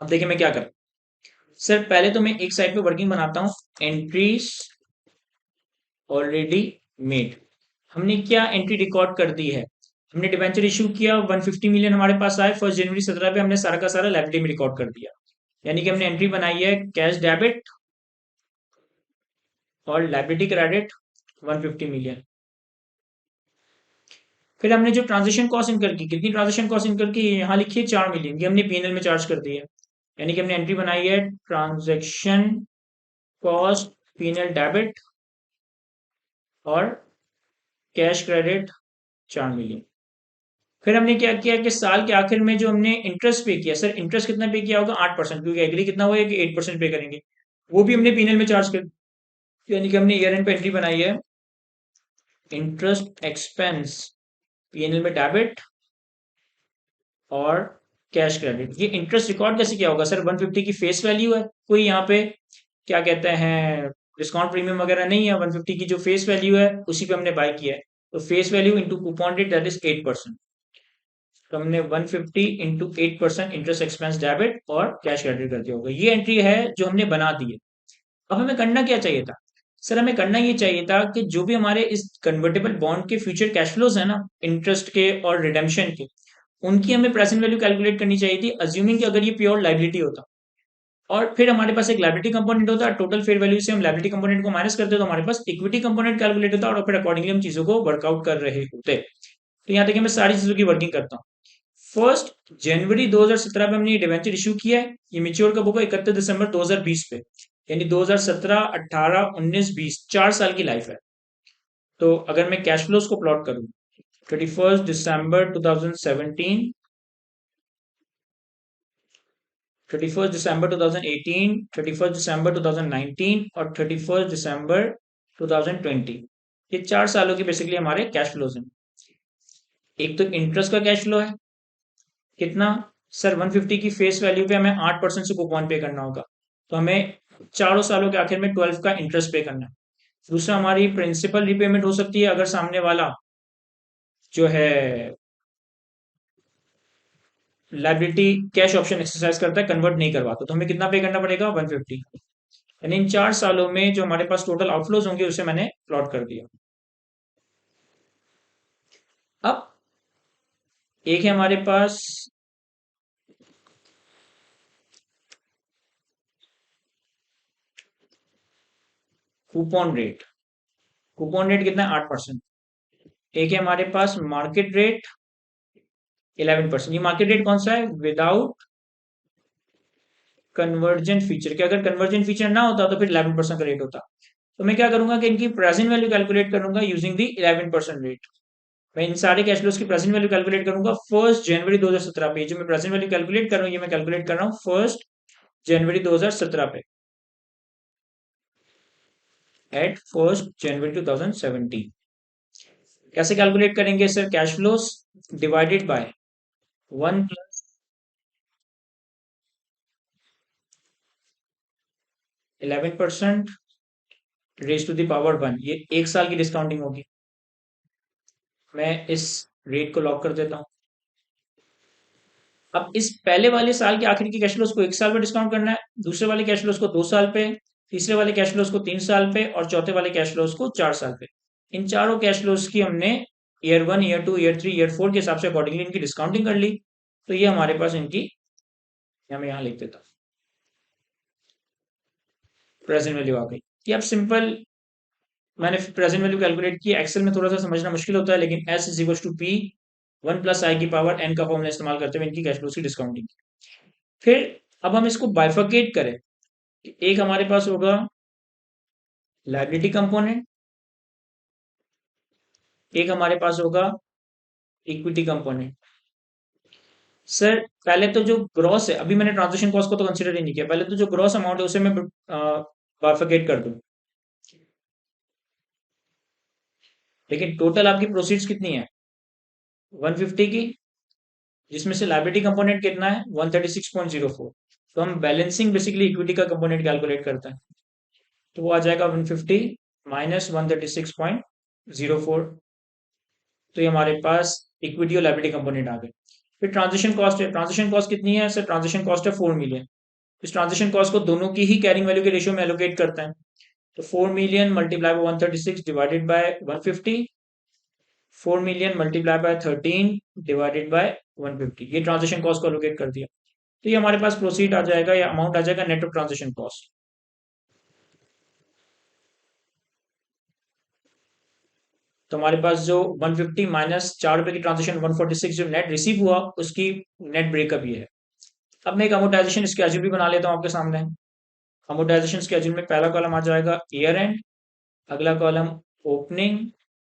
अब देखिए मैं क्या करूं। सर पहले तो मैं एक साइड पे वर्किंग बनाता हूं, एंट्रीज ऑलरेडी मेड। हमने क्या एंट्री रिकॉर्ड कर दी है? हमने डिबेंचर इशू किया, 150 मिलियन हमारे पास आए 1 जनवरी 2017 पे, हमने सारा का सारा लायबिलिटी में रिकॉर्ड कर दिया। यानी कि हमने एंट्री बनाई है कैश डेबिट और लायबिलिटी क्रेडिट 150 मिलियन। फिर हमने जो ट्रांजेक्शन कॉस्ट इनकर की, कितनी ट्रांजेक्शन कॉस्ट इनकर की? यहाँ लिखिए 4 मिलियन, ये हमने P&L में चार्ज कर दी है। यानी कि हमने एंट्री बनाई है ट्रांजेक्शन कॉस्ट P&L डेबिट और कैश क्रेडिट 4 मिलियन। फिर हमने क्या किया कि साल के आखिर में जो हमने इंटरेस्ट पे किया, सर इंटरेस्ट कितना पे किया होगा? 8%, क्योंकि एग्री कितना हुआ है कि 8% पे करेंगे, वो भी हमने P&L में चार्ज कर। यानी कि हमने ईयर एंड पे एंट्री बनाई है इंटरेस्ट एक्सपेंस P&L में डेबिट और कैश क्रेडिट। ये इंटरेस्ट रिकॉर्ड कैसे किया होगा? सर 150 की फेस वैल्यू है, कोई यहाँ पे क्या कहते हैं डिस्काउंट प्रीमियम वगैरह नहीं है। 150 की जो फेस वैल्यू है उसी पे हमने बाय किया है, तो face value into coupon rate that is 8%। तो हमने 150 इंटू 8% इंटरेस्ट एक्सपेंस डेबिट और कैश क्रेडिट कर दिया होगा। ये एंट्री है जो हमने बना दी है। अब हमें करना क्या चाहिए था? सर हमें करना ये चाहिए था कि जो भी हमारे इस कन्वर्टेबल बॉन्ड के फ्यूचर कैश फ्लोज है ना, इंटरेस्ट के और रिडेम्पशन के, उनकी हमें प्रेजेंट वैल्यू कैलकुलेट करनी चाहिए थी, अज्यूमिंग कि अगर ये प्योर लाइबिलिटी होता, और फिर हमारे पास एक लाइबिलिटी कंपोनेंट होता, टोटल फेयर वैल्यू से हम लाइबिलिटी कंपोनेंट को माइनस करते तो हमारे पास इक्विटी कंपोनेंट कैलकुलेट होता, और फिर अकॉर्डिंगली हम चीजों को वर्कआउट कर रहे होते। तो यहाँ तक मैं सारी चीजों की वर्किंग करता हूँ। 1 जनवरी 2017 में हमने ये डिवेंचर इशू किया है। ये मेच्योर कब होगा? 31 दिसंबर 2020 पे। यानी 2017, 18, 19, 20, 4 साल की लाइफ है। तो अगर मैं कैश फ्लोज को प्लॉट करूं, 31 दिसंबर 2017, 31 दिसंबर 2018, 31 दिसंबर 2019 और 31 दिसंबर 2020, ये 4 सालों के बेसिकली हमारे कैश फ्लोज हैं। एक तो इंटरेस्ट का कैश फ्लो है, कितना? सर 150 की फेस वैल्यू पे हमें 8% से कूपन पे करना होगा, तो हमें चारों सालों के आखिर में 12 का इंटरेस्ट पे करना है। दूसरा हमारी प्रिंसिपल रिपेमेंट हो सकती है अगर सामने वाला जो है लाइबिलिटी कैश ऑप्शन एक्सरसाइज करता है, कन्वर्ट नहीं करवाता, तो हमें कितना पे करना पड़ेगा? 150। यानी इन 4 सालों में जो हमारे पास टोटल आउटफ्लोज होंगे उसे मैंने प्लॉट कर दिया। अब एक है हमारे पास कूपन रेट। कूपन रेट कितना है? 8%। एक है हमारे पास मार्केट रेट 11%। ये मार्केट रेट कौन सा है? विदाउट कन्वर्जन फीचर के। अगर कन्वर्जन फीचर ना होता तो फिर 11% का रेट होता। तो मैं क्या करूंगा कि इनकी प्रेजेंट वैल्यू कैलकुलेट करूंगा यूजिंग दी 11% रेट। मैं इन सारे कैश फ्लोज की प्रेजेंट वैल्यू कैलकुलेट करूंगा 1 जनवरी 2017 पे। जो मैं प्रेजेंट वैल्यू कैलकुलेट कर रहा हूँ, ये मैं कैलकुलेट कर रहा हूँ 1 जनवरी 2017 पे, एट 1 जनवरी 2017। कैसे कैलकुलेट करेंगे sir? Cash flows divided by 1 + 11% raise to the power 1। ये 1 साल की डिस्काउंटिंग होगी। मैं इस रेट को लॉक कर देता हूँ। अब इस पहले वाले साल के आखिर की कैश फ्लोज को 1 साल पे डिस्काउंट करना है, दूसरे वाले कैश फ्लोज को 2 साल पे, तीसरे वाले कैश फ्लोज को 3 साल पे और चौथे वाले कैश फ्लोज को 4 साल पे। इन चारों कैश फ्लोज की हमने ईयर 1, ईयर 2, ईयर 3, ईयर 4 के हिसाब से अकॉर्डिंगली इनकी डिस्काउंटिंग कर ली। तो ये हमारे पास इनकी, मैं यहाँ लिख देता हूँ, प्रेजेंट वैल्यू आ गई। ये अब सिंपल मैंने प्रेजेंट वैल्यू कैलकुलेट की। एक्सेल में थोड़ा सा समझना मुश्किल होता है, लेकिन S is equal to P 1 + i⁴ n का फॉर्मूला इस्तेमाल करते हुए इनकी कैश फ्लोज की डिस्काउंटिंग। फिर अब हम इसको बाइफरकेट करें, एक हमारे पास होगा लायबिलिटी कंपोनेंट, एक हमारे पास होगा इक्विटी कंपोनेंट। सर पहले तो जो ग्रॉस है, अभी मैंने ट्रांजेक्शन कॉस्ट को तो कंसीडर ही नहीं किया, पहले तो जो ग्रॉस अमाउंट है उसे मैं बाइफरकेट कर दूं। लेकिन टोटल आपकी प्रोसीड्स कितनी है? 150 की, जिसमें से लायबिलिटी कंपोनेंट कितना है? 136.04। तो हम बैलेंसिंग बेसिकली इक्विटी का कंपोनेंट कैलकुलेट करते हैं, तो वो आ जाएगा 150 माइनस 136.04। तो ये हमारे पास इक्विटी और लायबिलिटी कंपोनेंट आ गए। फिर ट्रांजेक्शन कॉस्ट है, ट्रांजेक्शन कॉस्ट कितनी है सर? ट्रांजेक्शन कॉस्ट है 4 मिलियन। इस ट्रांजेक्शन कॉस्ट को दोनों की ही कैरिंग वैल्यू के रेशियो में एलोकेट करते हैं। तो 4 million multiply by 136 divided by 150, 4 million multiply by 13 divided by 150, ये ट्रांजेक्शन कॉस्ट को एलोकेट कर दिया। तो ये हमारे पास प्रोसीड आ जाएगा या अमाउंट आ जाएगा नेट ऑफ ट्रांजेक्शन कॉस्ट। तो हमारे पास जो 150 माइनस 4 रुपए की ट्रांजेक्शन 146 जो नेट रिसीव हुआ, उसकी नेट ब्रेकअप ये है। अब मैं एक अमोटाइजेशन स्केड्यूल भी बना लेता हूँ आपके सामने। अमोटाइजेशन स्केड्यूल में पहला कॉलम आ जाएगा ईयर एंड, अगला कॉलम ओपनिंग,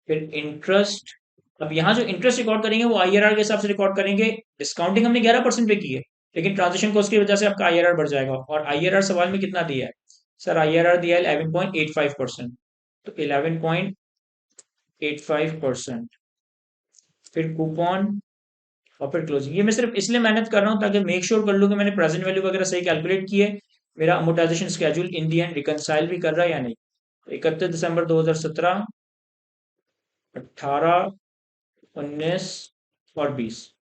फिर इंटरेस्ट। अब यहाँ जो इंटरेस्ट रिकॉर्ड करेंगे वो आईआरआर के हिसाब से रिकॉर्ड करेंगे। डिस्काउंटिंग हमने 11% पे की है, लेकिन ट्रांजेक्शन कॉस्ट की वजह से आपका आईआरआर बढ़ जाएगा। और आईआरआर सवाल में कितना दिया है सर? आईआरआर दिया है 11.85%। तो 11.85%, फिर कूपन और फिर क्लोजिंग। ये मैं सिर्फ इसलिए मेहनत कर रहा हूँ ताकि मेक श्योर कर लूँ कि मैंने प्रेजेंट वैल्यू वगैरह सही कैलकुलेट की है, मेरा amortisation schedule in the end reconcile भी कर रहा है या नहीं। 31 दिसंबर 2017, 18, 19 और 20,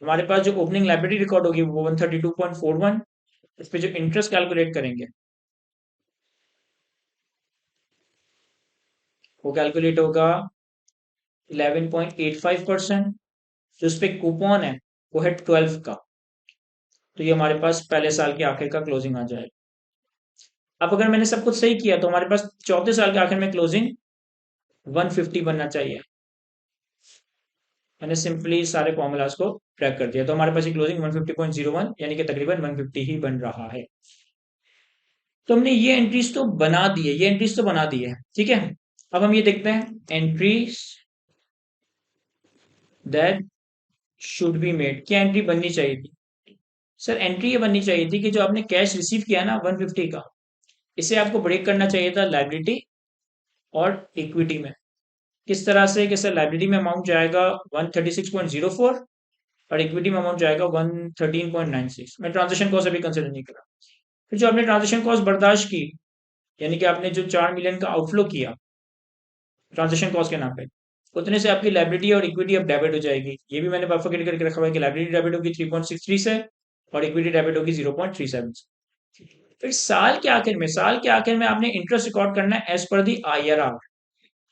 हमारे पास जो ओपनिंग लाइबिलिटी रिकॉर्ड होगी वो 132.41। इस पे जो इंटरेस्ट कैलकुलेट करेंगे वो कैलकुलेट होगा 11.85%। जो उस पे कूपन है वो है 12 का। तो ये हमारे पास पहले साल के आखिर का क्लोजिंग आ जाएगा। अब अगर मैंने सब कुछ सही किया तो हमारे पास चौथे साल के आखिर में क्लोजिंग 150 बनना चाहिए। मैंने सिंपली सारे फॉर्मूलाज को ट्रैक कर दिया, तो हमारे पास ये क्लोजिंग 150.01 यानी कि तकरीबन 150 ही बन रहा है। तो हमने ये एंट्रीज तो बना दी है, ये एंट्रीज तो बना दी है, ठीक है। अब हम ये देखते हैं entries that should be made. क्या एंट्री बननी चाहिए थी सर? एंट्री ये बननी चाहिए थी कि जो आपने कैश रिसीव किया ना 150 का, इसे आपको ब्रेक करना चाहिए था लाइबिलिटी और इक्विटी में। किस तरह से कि सर लाइबिलिटी में अमाउंट जाएगा 136.04 और इक्विटी में अमाउंट जाएगा 113.96। मैं ट्रांजेक्शन कॉस्ट अभी कंसिडर नहीं करा। फिर जो आपने ट्रांजेक्शन कॉस्ट बर्दाश्त की, यानी कि आपने जो 4 मिलियन का आउटफ्लो किया ट्रांजेक्शन कॉस्ट के नाम पे, उतने से आपकी लाइबिलिटी और इक्विटी अब डेबिट हो जाएगी। ये भी मैंने बाइफरकेट करके रखा हुआ है कि लाइबिलिटी डेबिट होगी 3.63 से और इक्विटी डेबिट होगी 0.37 से। फिर साल के आखिर में आपने इंटरेस्ट रिकॉर्ड करना है एज पर दी आईआरआर।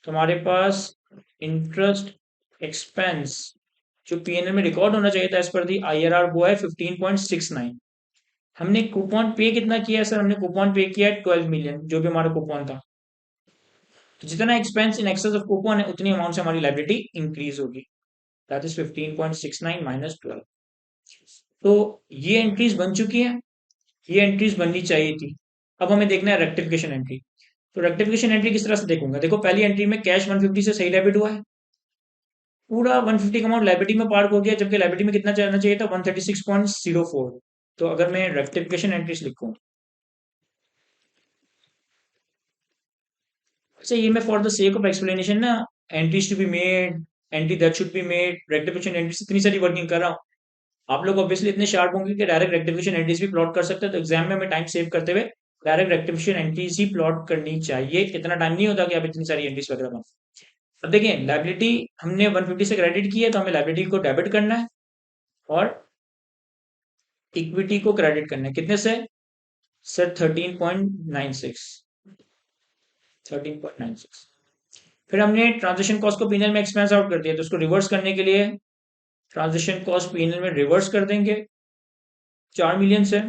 तो हमारे पास इंटरेस्ट एक्सपेंस जो पीएनएल में रिकॉर्ड होना चाहिए था एज पर दी आईआरआर वो है 15.69। हमने कूपन पे कितना किया है सर? हमने कूपन पे किया है 12 मिलियन, जो भी हमारा कूपन था। तो जितना expense in excess of coupon है उतनी अमाउंट से हमारी लाइबिलिटी इंक्रीज होगी, दैट इज 15.69 माइनस 12। तो ये एंट्रीज बन चुकी हैं, ये एंट्रीज बननी चाहिए थी। अब हमें देखना है रेक्टिफिकेशन एंट्री। तो रेक्टिफिकेशन एंट्री किस तरह से देखूंगा? देखो पहली एंट्री में कैश 150 से सही डेबिट हुआ है, पूरा 150 का अमाउंट लाइबिलिटी में पार्क हो गया, जबकि लाइबिलिटी में कितना जाना चाहिए था? 136.04। तो अगर मैं रेक्टिफिकेशन एंट्रीज लिखूं, अच्छा ये मैं for the sake of explanation ना, entries to be made, entry that should be made, rectification entries इतनी सारी वर्किंग कर रहा हूँ। आप लोग ऑब्वियसली इतने शार्प होंगे कि डायरेक्ट रेक्टिफिकेशन एंट्रीज भी प्लॉट कर सकते हैं, तो एग्जाम में हमें टाइम सेव करते हुए डायरेक्ट रेक्टिफिकेशन एंट्रीज ही प्लॉट करनी चाहिए। इतना टाइम नहीं होता कि आप इतनी सारी एंट्रीज वगैरह बनाओ। अब देखिए लाइबिलिटी हमने 150 से क्रेडिट की है, तो हमें लाइबिलिटी को डेबिट करना है और इक्विटी को क्रेडिट करना है। कितने से सर? 13.96। 13.96। फिर हमने ट्रांजेक्शन कॉस्ट को पीएनएल में एक्सपेंस आउट कर दिया, तो उसको रिवर्स करने के लिए ट्रांजेक्शन कॉस्ट पीएनएल में रिवर्स कर देंगे 4 मिलियन से।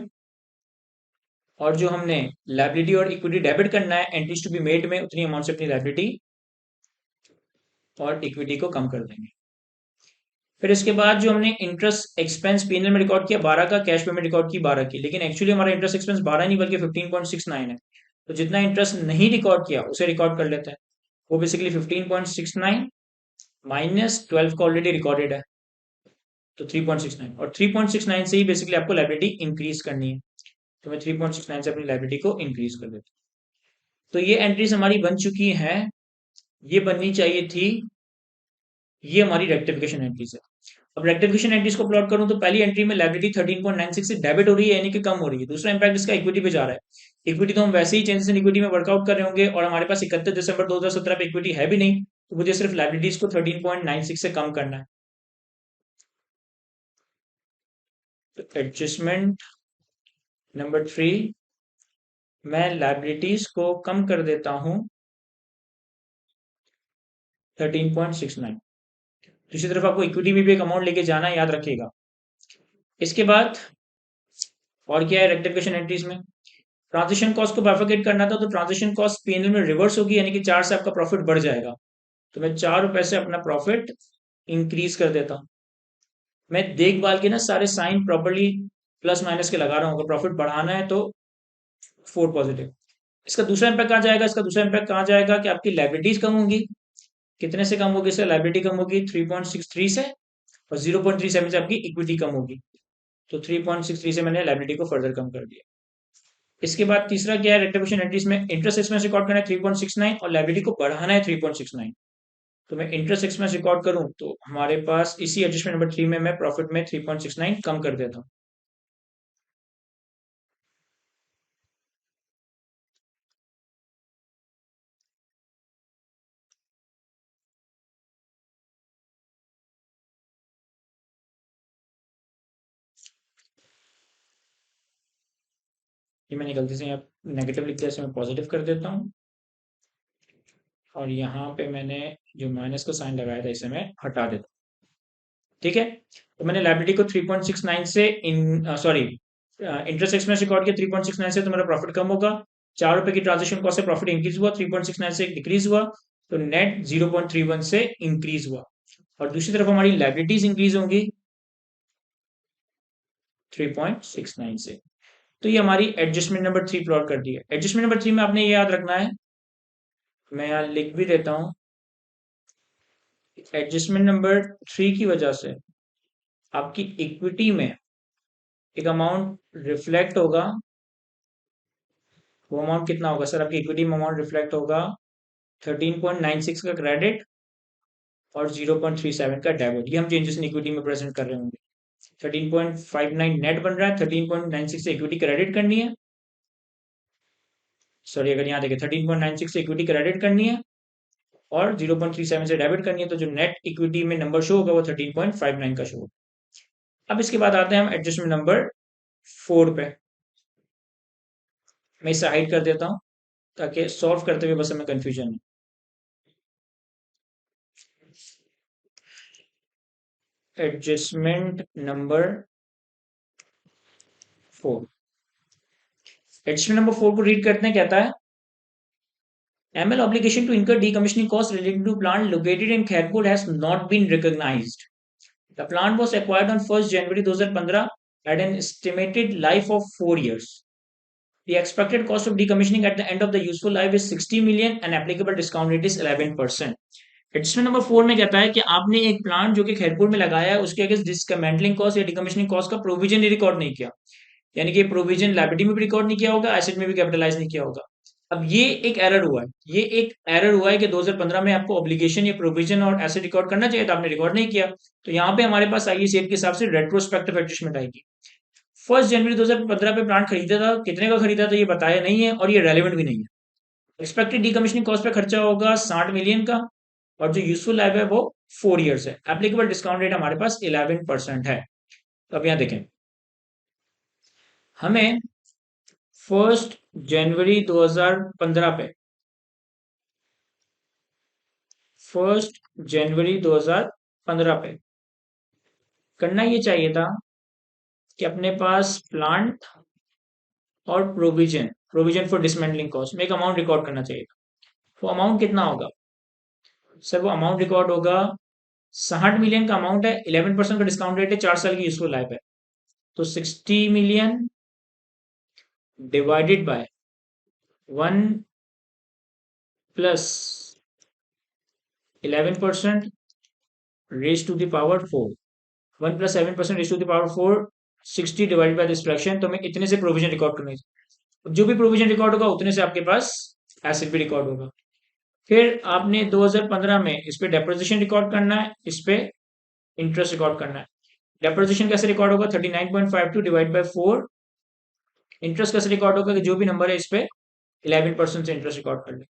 और जो हमने लाइबिलिटी और इक्विटी डेबिट करना है एंट्रीज टू बी मेड में, उतनी अमाउंट से अपनी लाइबिलिटी और इक्विटी को कम कर देंगे। फिर इसके बाद जो हमने इंटरेस्ट एक्सपेंस पीएनएल में रिकॉर्ड किया 12 का, कैश पेमेंट रिकॉर्ड की 12 की, लेकिन एक्चुअली हमारा इंटरेस्ट एक्सपेंस 12 नहीं बल्कि 15.69 है। तो जितना इंटरेस्ट नहीं रिकॉर्ड किया उसे रिकॉर्ड कर लेते हैं। वो बेसिकली 15.69 माइनस 12 का ऑलरेडी रिकॉर्डेड है, तो 3.69, और 3.69 से ही बेसिकली आपको लाइबिलिटी इंक्रीज करनी है। तो मैं 3.69 से अपनी लाइबिलिटी को इंक्रीज कर देता हूँ। तो ये एंट्रीज हमारी बन चुकी हैं। ये बननी चाहिए थी, ये हमारी रेक्टिफिकेशन एंट्रीज है। अब रेक्टिफिकेशन एंट्रीज को प्लॉट करूं तो पहली एंट्री में लाइबिलिटी 13.96 से डेबिट हो रही है, यानी कि कम हो रही है। दूसरा इंपैक्ट इसका इक्विटी पे जा रहा है। इक्विटी तो हम वैसे ही चेंजेस इन इक्विटी में वर्कआउट कर रहे होंगे, और हमारे पास 31 दिसंबर 2017 पे इक्विटी है भी नहीं, तो मुझे सिर्फ लाइबिलिटीज को 13.96 से कम करना है। तो एडजस्टमेंट नंबर 3, मैं लाइबिलिटीज को कम कर देता हूं 13.69। दूसरी तरफ आपको इक्विटी में भी एक अमाउंट लेके जाना है, याद रखिएगा। इसके बाद और क्या है रेक्टिफिकेशन एंट्रीज में? ट्रांजिशन कॉस्ट को बाइफरकेट करना था, तो ट्रांजिशन कॉस्ट पीएनएल में रिवर्स होगी, यानी कि 4 से आपका प्रॉफिट बढ़ जाएगा। तो मैं 4 रुपए से अपना प्रॉफिट इंक्रीज कर देता हूं। मैं देखभाल के ना सारे साइन प्रॉपर्ली प्लस माइनस के लगा रहा हूँ। अगर प्रॉफिट बढ़ाना है तो 4 पॉजिटिव। इसका दूसरा इम्पैक्ट कहाँ जाएगा? इसका दूसरा इम्पैक्ट कहाँ जाएगा कि आपकी लाइबिलिटीज कम होंगी। कितने से कम होगी? इससे लाइबिलिटी कम होगी 3.63 से, और 0.37 से आपकी इक्विटी कम होगी। तो 3.63 से मैंने लाइबिलिटी को फर्दर कम कर दिया। इसके बाद तीसरा क्या है रेक्टिफिकेशन एंट्रीज में? इंटरेस्ट एक्सपेंस रिकॉर्ड करना है 3.69 और लाइबिलिटी को बढ़ाना है 3.69। तो मैं इंटरेस्ट एक्सपेंस रिकॉर्ड करूं तो हमारे पास इसी एडजस्टमेंट नंबर 3 में मैं प्रॉफिट में 3.69 कम कर देता हूं। ये मैंने गलती से यहाँ नेगेटिव लिख दिया, इसे मैं पॉजिटिव कर देता हूँ। और यहाँ पे मैंने जो माइनस का साइन लगाया था इसे मैं हटा देता हूँ। ठीक है, तो मैंने लाइबिलिटी को 3.69 से इन सॉरी इंटरेस्ट एक्सपेंस रिकॉर्ड किया 3.69 से, तो मेरा प्रॉफिट कम होगा। 4 रुपए की ट्रांजेक्शन कॉस्ट से प्रॉफिट इंक्रीज हुआ, 3.69 से डिक्रीज हुआ, तो नेट 0.31 से इंक्रीज हुआ। और दूसरी तरफ हमारी लाइबिलिटीज इंक्रीज होंगी 3.69 से। तो ये हमारी एडजस्टमेंट नंबर 3 प्लॉट कर दी है। एडजस्टमेंट नंबर 3 में आपने ये याद रखना है, मैं यहाँ लिख भी देता हूँ। एडजस्टमेंट नंबर 3 की वजह से आपकी इक्विटी में एक अमाउंट रिफ्लेक्ट होगा। वो अमाउंट कितना होगा सर? आपकी इक्विटी में अमाउंट रिफ्लेक्ट होगा 13.96 का क्रेडिट और 0.37 का डेबिट। ये हम चेंजेस इन इक्विटी में प्रेजेंट कर रहे होंगे। 13.59 नेट बन रहा है, 13.96 से इक्विटी क्रेडिट करनी है। सॉरी, अगर यहाँ देखें 13.96 से इक्विटी क्रेडिट करनी है और 0.37 से डेबिट करनी है, तो जो नेट इक्विटी में नंबर शो होगा वो 13.59 का शो होगा। अब इसके बाद आते हैं हम एडजस्टमेंट नंबर 4 पे। मैं इसे हाइड कर देता हूँ ताकि सॉल्व करते हुए बस हमें कंफ्यूजन है। एडजस्टमेंट नंबर 4, एडजस्टमेंट नंबर 4 को रीड करते हैं। कहता है ML obligation to incur decommissioning costs related to plant located in Khairpur has not been recognized. The plant was acquired on 1st January 2015 at an estimated life of 4 years. The expected cost of decommissioning at the end of the useful life is 60 million and applicable discount rate is 11%. Adjustment number 4 में कहता है कि आपने एक plant जो कि खैरपुर में लगाया है उसके अगेंस्ट डिसमेंटलिंग कॉस्ट या डिकमिशनिंग कॉस्ट का प्रोविजन ही रिकॉर्ड नहीं किया, यानी कि प्रोविजन लायबिलिटी में भी रिकॉर्ड नहीं किया होगा, एसेट में भी कैपिटलाइज नहीं किया होगा। अब ये एक एरर हुआ है, ये एक एरर हुआ है कि 2015 में आपको ऑब्लिगेशन या प्रोविजन और एसेट रिकॉर्ड करना चाहिए था, आपने रिकॉर्ड नहीं किया। तो यहाँ पे हमारे पास आईएसी एक्ट के हिसाब से रेट्रोस्पेक्टिव एडजस्टमेंट आएगी। 1 जनवरी 2015 पे प्लांट खरीदा था, कितने का खरीदा था ये बताया नहीं है और ये रेलिवेंट भी नहीं है। एक्सपेक्टेड डीकमिशनिंग कॉस्ट पे खर्चा होगा 60 मिलियन का और जो यूजफुल लाइफ है वो 4 ईयर्स है। एप्लीकेबल डिस्काउंट रेट हमारे पास 11% है। तो अब यहाँ देखें, हमें 1 जनवरी 2015 पे 1 जनवरी 2015 पे करना ये चाहिए था कि अपने पास प्लांट और provision provision for dismantling cost में एक अमाउंट रिकॉर्ड करना चाहिए था। वो अमाउंट कितना होगा सर? वो अमाउंट रिकॉर्ड होगा 60 मिलियन का अमाउंट है, 11% का डिस्काउंट रेट है, 4 साल की यूजफुल लाइफ है। तो 60 million divided by 1 + 11% raise to the power 4, 1 + 7% raise to the power 4, 60 divided by this fraction. तो हमें इतने से प्रोविजन रिकॉर्ड करना है। जो भी प्रोविजन रिकॉर्ड होगा उतने से आपके पास एसेट भी रिकॉर्ड होगा। फिर आपने 2015 में इस पे डेप्रिसिएशन रिकॉर्ड करना है, इस पे इंटरेस्ट रिकॉर्ड करना है। डेप्रिसिएशन कैसे रिकॉर्ड होगा? 39.52 डिवाइड बाय 4। इंटरेस्ट कैसे रिकॉर्ड होगा? कि जो भी नंबर है इस पे 11% से इंटरेस्ट रिकॉर्ड कर ले।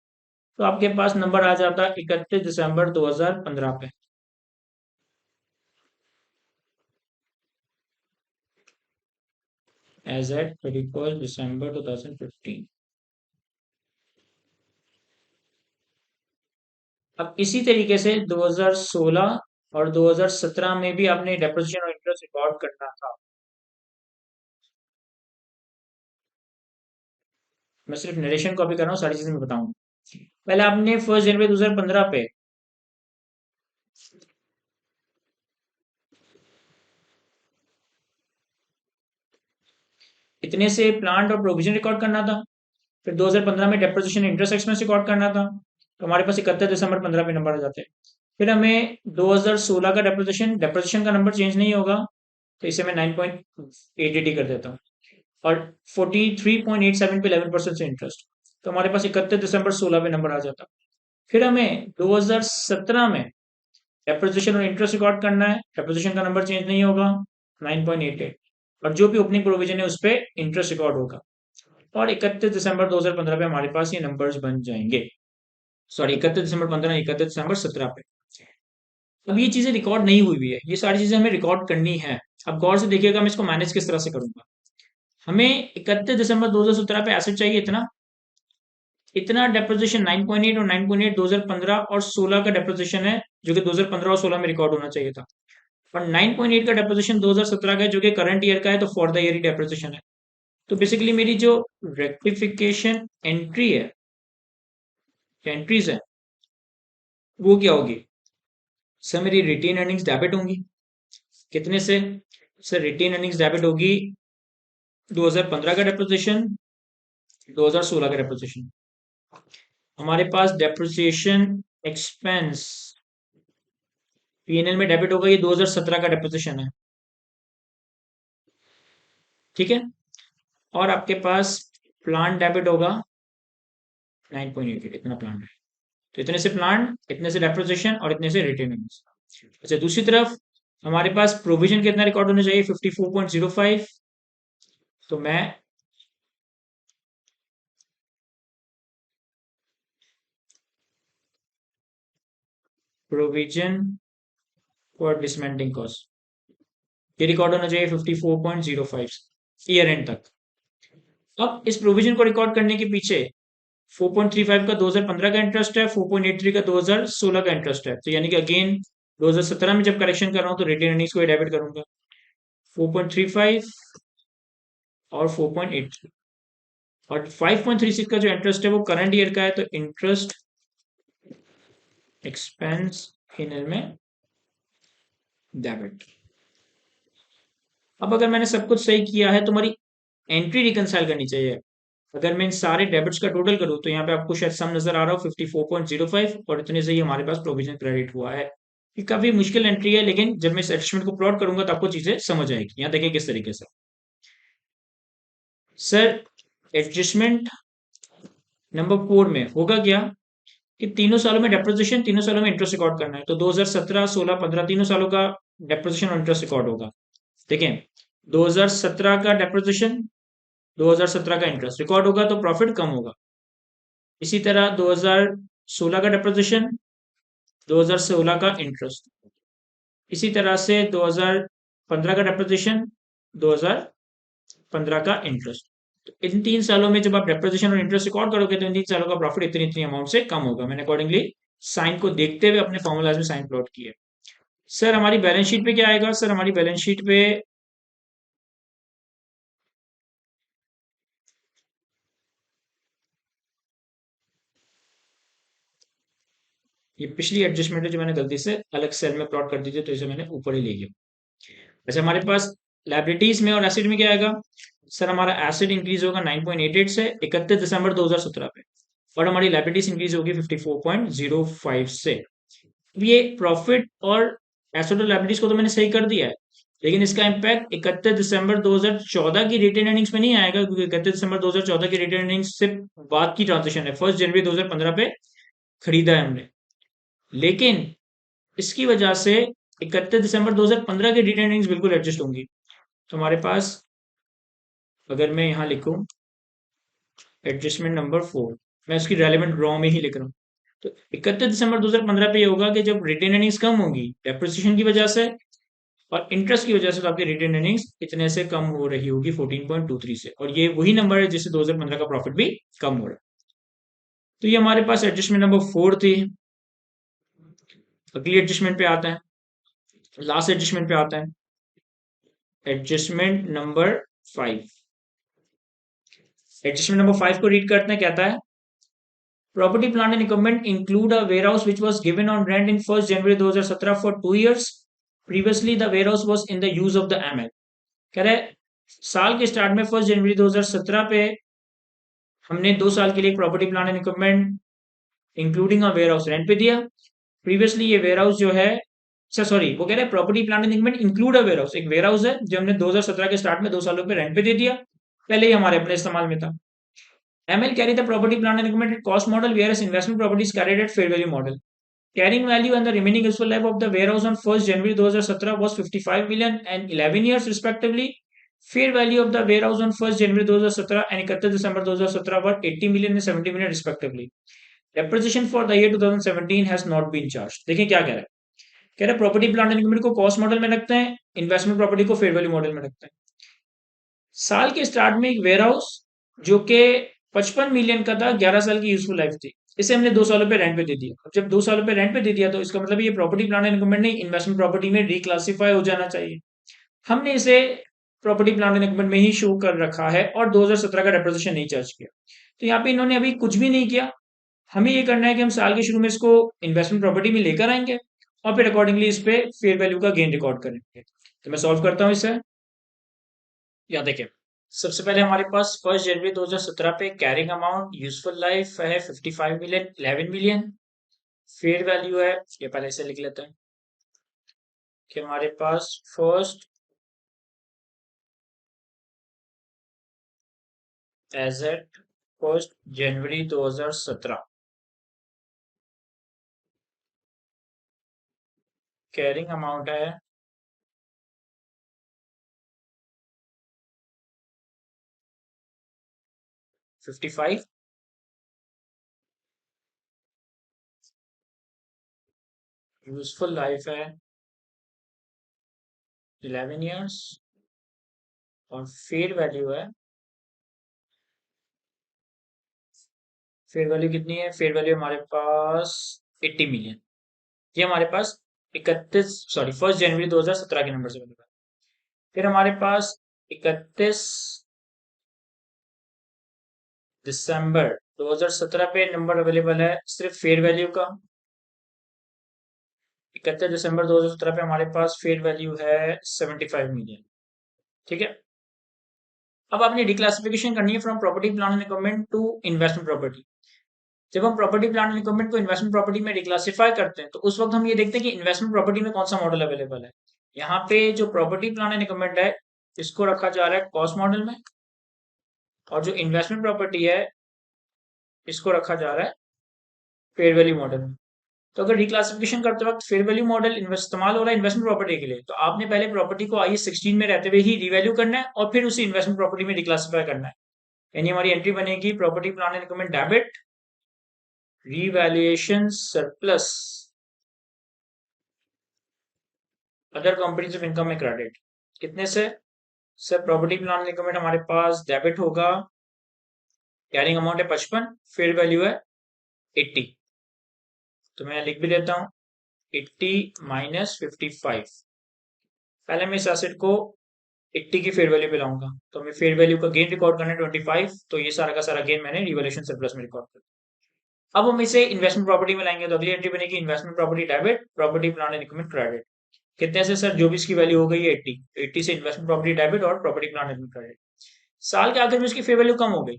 तो आपके पास नंबर आ जाता है 31 दिसंबर 2015 पे। एज एट 31 दिसंबर 2015। अब इसी तरीके से 2016 और 2017 में भी आपने डेप्रिसिएशन और इंटरेस्ट रिकॉर्ड करना था। मैं सिर्फ नरेशन कॉपी कर रहा हूँ, सारी चीजें मैं बताऊंगा। पहले आपने 1 जनवरी 2015 पे इतने से प्लांट और प्रोविजन रिकॉर्ड करना था। फिर 2015 में डेप्रिसिएशन इंटरेस्ट एक्सपेंस रिकॉर्ड करना था। तो हमारे पास 31 दिसंबर 2015 पे नंबर आ जाते हैं। फिर हमें 2016 का डेप्रिसिएशन डेप्रिसिएशन का नंबर चेंज नहीं होगा, तो इसे मैं 9.880 कर देता हूँ। और 43.87 पे 11% से इंटरेस्ट। तो हमारे पास 31 दिसंबर 2016 पे नंबर आ जाता। फिर हमें 2017 में डेप्रिसिएशन और इंटरेस्ट रिकॉर्ड करना है। डेप्रिसिएशन का नंबर चेंज नहीं होगा, 9.88। और जो भी ओपनिंग प्रोविजन है उस पर इंटरेस्ट रिकॉर्ड होगा। और 31 दिसंबर 2015 पे हमारे पास ये नंबर्स बन जाएंगे। सॉरी, 31 दिसंबर 2015, 31 दिसंबर 2017 पे। अब ये चीजें रिकॉर्ड नहीं हुई हुई है, ये सारी चीजें हमें रिकॉर्ड करनी है। अब गौर से देखिएगा, मैं इसको मैनेज किस तरह से करूंगा। हमें 31 दिसंबर 2017 पे एसेट चाहिए इतना, इतना डेप्रिसिएशन 9.8 और 9.8 2015 और 16 का डेप्रिसिएशन है, जो कि 2015 और 16 में रिकॉर्ड होना चाहिए था। और 9.8 का डेप्रिसिएशन 2017 का है, जो कि करंट ईयर का है, तो for the year he depreciation है। तो बेसिकली मेरी जो रेक्टिफिकेशन एंट्री है, एंट्रीज है, वो क्या होगी? सर मेरी रिटेन अर्निंग्स डेबिट होंगी। कितने से? सर रिटेन अर्निंग्स डेबिट होगी 2015 का डेप्रिसिएशन, 2016 का डेप्रिसिएशन। हमारे पास डेप्रिसिएशन एक्सपेंस पीएनएल में डेबिट होगा, ये 2017 का डेप्रिसिएशन है। ठीक है। और आपके पास प्लांट डेबिट होगा 9.88, इतना प्लांट है। तो इतने से प्लांट, इतने से डेप्रिसिएशन और इतने से रिटेन अर्निंग्स। अच्छा, दूसरी तरफ हमारे पास प्रोविजन कितना रिकॉर्ड होना चाहिए? 54.05। तो मैं प्रोविजन फॉर डिसमेंटलिंग कॉस्ट, ये रिकॉर्ड होना चाहिए 54.05 ईयर एंड तक। अब इस प्रोविजन को रिकॉर्ड करने के पीछे 4.35 का 2015 का इंटरेस्ट है, 4.83 का 2016 का इंटरेस्ट है। तो यानी कि अगेन 2017 में जब करेक्शन कर रहा हूं तो रिटेन अर्निंग्स को डेबिट करूंगा। 4.35 और 4.83 और 5.36 का जो इंटरेस्ट है वो करंट ईयर का है, तो इंटरेस्ट एक्सपेंस फिनल में डेबिट। अब अगर मैंने सब कुछ सही किया है तो हमारी एंट्री रिकंसाइल करनी चाहिए। अगर मैं इन सारे डेबिट्स का टोटल करूं तो यहाँ पे आपको शायद सम नजर आ रहा हो 54.05, और इतने से ही हमारे पास प्रोविजन क्रेडिट हुआ है। ये काफी मुश्किल एंट्री है, लेकिन जब मैं इस एडजस्टमेंट को प्लॉट करूंगा तो आपको चीजें समझ आएगी। यहाँ देखिए किस तरीके से। सर एडजस्टमेंट नंबर 4 में होगा क्या कि तीनों सालों में डेप्रिसिएशन, तीनों सालों में इंटरेस्ट रिकॉर्ड करना है। तो 2017, 16, 15 तीनों सालों का डेप्रिसिएशन और इंटरेस्ट रिकॉर्ड होगा। देखें, 2017 का डेप्रिसिएशन, 2017 का इंटरेस्ट रिकॉर्ड होगा तो प्रॉफिट कम होगा। इसी तरह 2016 का डेप्रिसिएशन, 2016 का इंटरेस्ट, इसी तरह से 2015 का डेप्रिसिएशन, 2015 का इंटरेस्ट। तो इन 3 सालों में जब आप डेप्रिसिएशन और इंटरेस्ट रिकॉर्ड करोगे तो इन 3 सालों का प्रॉफिट इतनी इतनी अमाउंट से कम होगा। मैंने अकॉर्डिंगली साइन को देखते हुए अपने फॉर्मूलाज में साइन प्लॉट किए। सर हमारी बैलेंस शीट पे क्या आएगा? सर हमारी बैलेंस शीट पे ये पिछली एडजस्टमेंट है जो मैंने गलती से अलग सेल में प्लॉट कर दी थी, तो इसे मैंने ऊपर ही ले गया। वैसे हमारे पास लाइबिलिटीज में और एसेट में क्या आएगा? सर हमारा एसेट इंक्रीज होगा 9.88 से 31 दिसंबर 2017 पे, और हमारी लाइबिलिटीज इंक्रीज होगी 54.05 से। ये प्रॉफिट और एसेट और लाइबिलिटीज को तो मैंने सही कर दिया है, लेकिन इसका इम्पैक्ट 31 दिसंबर 2014 की रिटेन अर्निंग्स में नहीं आएगा, क्योंकि 31 दिसंबर 2014 की रिटेन अर्निंग्स से बाद की ट्रांजेक्शन है। 1 जनवरी 2015 पे खरीदा है हमने, लेकिन इसकी वजह से 31 दिसंबर 2015 की रिटेन अर्निंग्स बिल्कुल एडजस्ट होंगी। तो हमारे पास, अगर मैं यहाँ लिखूं एडजस्टमेंट नंबर 4, मैं उसकी रेलेवेंट रॉ में ही लिख रहा हूँ। तो 31 दिसंबर 2015 पे ये होगा कि जब रिटेन अर्निंग्स कम होगी डेप्रिसिएशन की वजह से और इंटरेस्ट की वजह से, तो आपकी रिटेन अर्निंग्स इतने से कम हो रही होगी 14.23 से, और ये वही नंबर है जिससे 2015 का प्रॉफिट भी कम हो रहा है। तो ये हमारे पास एडजस्टमेंट नंबर 4 थी। अगली एडजस्टमेंट पे आता है, लास्ट एडजस्टमेंट पे आता है, एडजस्टमेंट नंबर 5। एडजस्टमेंट नंबर 5 को रीड करते हैं, कहता है property plant and equipment include a warehouse which was given on rent in 1 January 2017 for 2 years। Previously the warehouse was in the use of the ML. कह रहे साल के start में 1 जनवरी 2017 पे हमने 2 साल के लिए property plant and equipment including a warehouse rent पे दिया। प्रीवियसली ये वेयर हाउस जो है, अच्छा सॉरी, वो कह रहे हैं property plant and equipment include a warehouse, एक वेयर हाउस है जो हमने 2017 के स्टार्ट में 2 सालों पे रेंट पे दे दिया, पहले ही हमारे अपने इस्तेमाल में था। ML carry the property plant and equipment cost model, whereas investment properties carried at fair value model. Carrying value and the remaining useful life of the warehouse on 1st January 2017 was 55 million and 11 years respectively. Fair value of the warehouse on 1st January 2017 and 31 December 2017 were 80 million and 70 million respectively. Depreciation for the year 2017 has not been charged. देखिए क्या कह रहा है? कह रहा है property plant and equipment को cost model में रखते हैं, इन्वेस्टमेंट प्रॉपर्टी को फेयर वैल्यू मॉडल में रखते हैं। साल के स्टार्ट में एक वेयर हाउस जो कि 55 मिलियन का था, 11 साल की यूजफुल लाइफ थी, इसे हमने 2 सालों पे रेंट पे दे दिया। अब जब 2 सालों पे रेंट पे दे दिया तो इसका मतलब ये प्रॉपर्टी प्लांट एंड इक्विपमेंट नहीं, इन्वेस्टमेंट प्रॉपर्टी में रिक्लासिफाई हो जाना चाहिए। हमने इसे प्रॉपर्टी प्लांट एंड इक्विपमेंट में ही शो कर रखा है और 2017 का डेप्रिसिएशन नहीं चार्ज किया। तो यहाँ पे इन्होंने अभी कुछ भी नहीं किया। हमें ये करना है कि हम साल के शुरू में इसको इन्वेस्टमेंट प्रॉपर्टी में लेकर आएंगे और फिर अकॉर्डिंगली इस पे फेयर वैल्यू का गेन रिकॉर्ड करेंगे। तो मैं सॉल्व करता हूँ इसे। या देखिए, सबसे पहले हमारे पास 1 जनवरी 2017 पे कैरिंग अमाउंट यूजफुल लाइफ है 55 मिलियन, 11 मिलियन। फेयर वैल्यू है, ये पहले से लिख लेते हैं कि हमारे पास फर्स्ट एसेट 1 जनवरी 2017 कैरिंग अमाउंट है 55, यूजफुल लाइफ है 11 ईयर्स और फेयर वैल्यू कितनी है? फेयर वैल्यू हमारे पास 80 मिलियन। ये हमारे पास 1 जनवरी 2017 के नंबर से बनेगा। फिर हमारे पास 31 दिसंबर 2017 पे नंबर अवेलेबल है सिर्फ फेयर वैल्यू का। 31 दिसंबर 2017 पे हमारे पास फेयर वैल्यू है 75 मिलियन। ठीक है, अब आपने डिक्लासिफिकेशन करनी है from property plant and equipment to investment property. जब हम प्रॉपर्टी प्लांट एंड इक्विपमेंट को इन्वेस्टमेंट प्रॉपर्टी में डिक्लासिफाई करते हैं तो उस वक्त हम ये देखते हैं कि इन्वेस्टमेंट प्रॉपर्टी में कौन सा मॉडल अवेलेबल है। यहाँ पे जो प्रॉपर्टी प्लांट एंड इक्विपमेंट है इसको रखा जा रहा है कॉस्ट मॉडल में, और जो इन्वेस्टमेंट प्रॉपर्टी है इसको रखा जा रहा है फेयर वैल्यू मॉडल में। तो अगर रिक्लासिफिकेशन करते वक्त फेयर वैल्यू मॉडल इस्तेमाल हो रहा है इन्वेस्टमेंट प्रॉपर्टी के लिए, तो आपने पहले प्रॉपर्टी को IAS 16 में रहते हुए ही रिवैल्यू करना है और फिर उसे इन्वेस्टमेंट प्रॉपर्टी में रिक्लासिफाई करना है। यानी हमारी एंट्री बनेगी property plant and equipment debit, revaluation surplus other comprehensive income में क्रेडिट कितने से? सर प्रॉपर्टी प्लांट इक्विपमेंट हमारे पास डेबिट होगा, कैरिंग अमाउंट है 55, फेयर वैल्यू है 80। तो मैं लिख भी देता हूँ 80 माइनस 55। पहले मैं इस एसेट को 80 की फेयर वैल्यू पे लाऊंगा, तो मैं फेयर वैल्यू का गेन रिकॉर्ड करना है 25, तो ये सारा का सारा गेन मैंने रिवैल्यूएशन सरप्लस में रिकॉर्ड कर। अब हम इसे इन्वेस्टमेंट प्रॉपर्टी में लाएंगे, तो अगली एंट्री बनेगी investment property debit, property plant and equipment credit. कितने से सर? जो भी इसकी वैल्यू हो गई है 80, 80 से इन्वेस्टमेंट प्रॉपर्टी डेबिट और प्रॉपर्टी प्लांट एंड क्रेडिट। साल के आखिर में इसकी फेयर वैल्यू कम हो गई।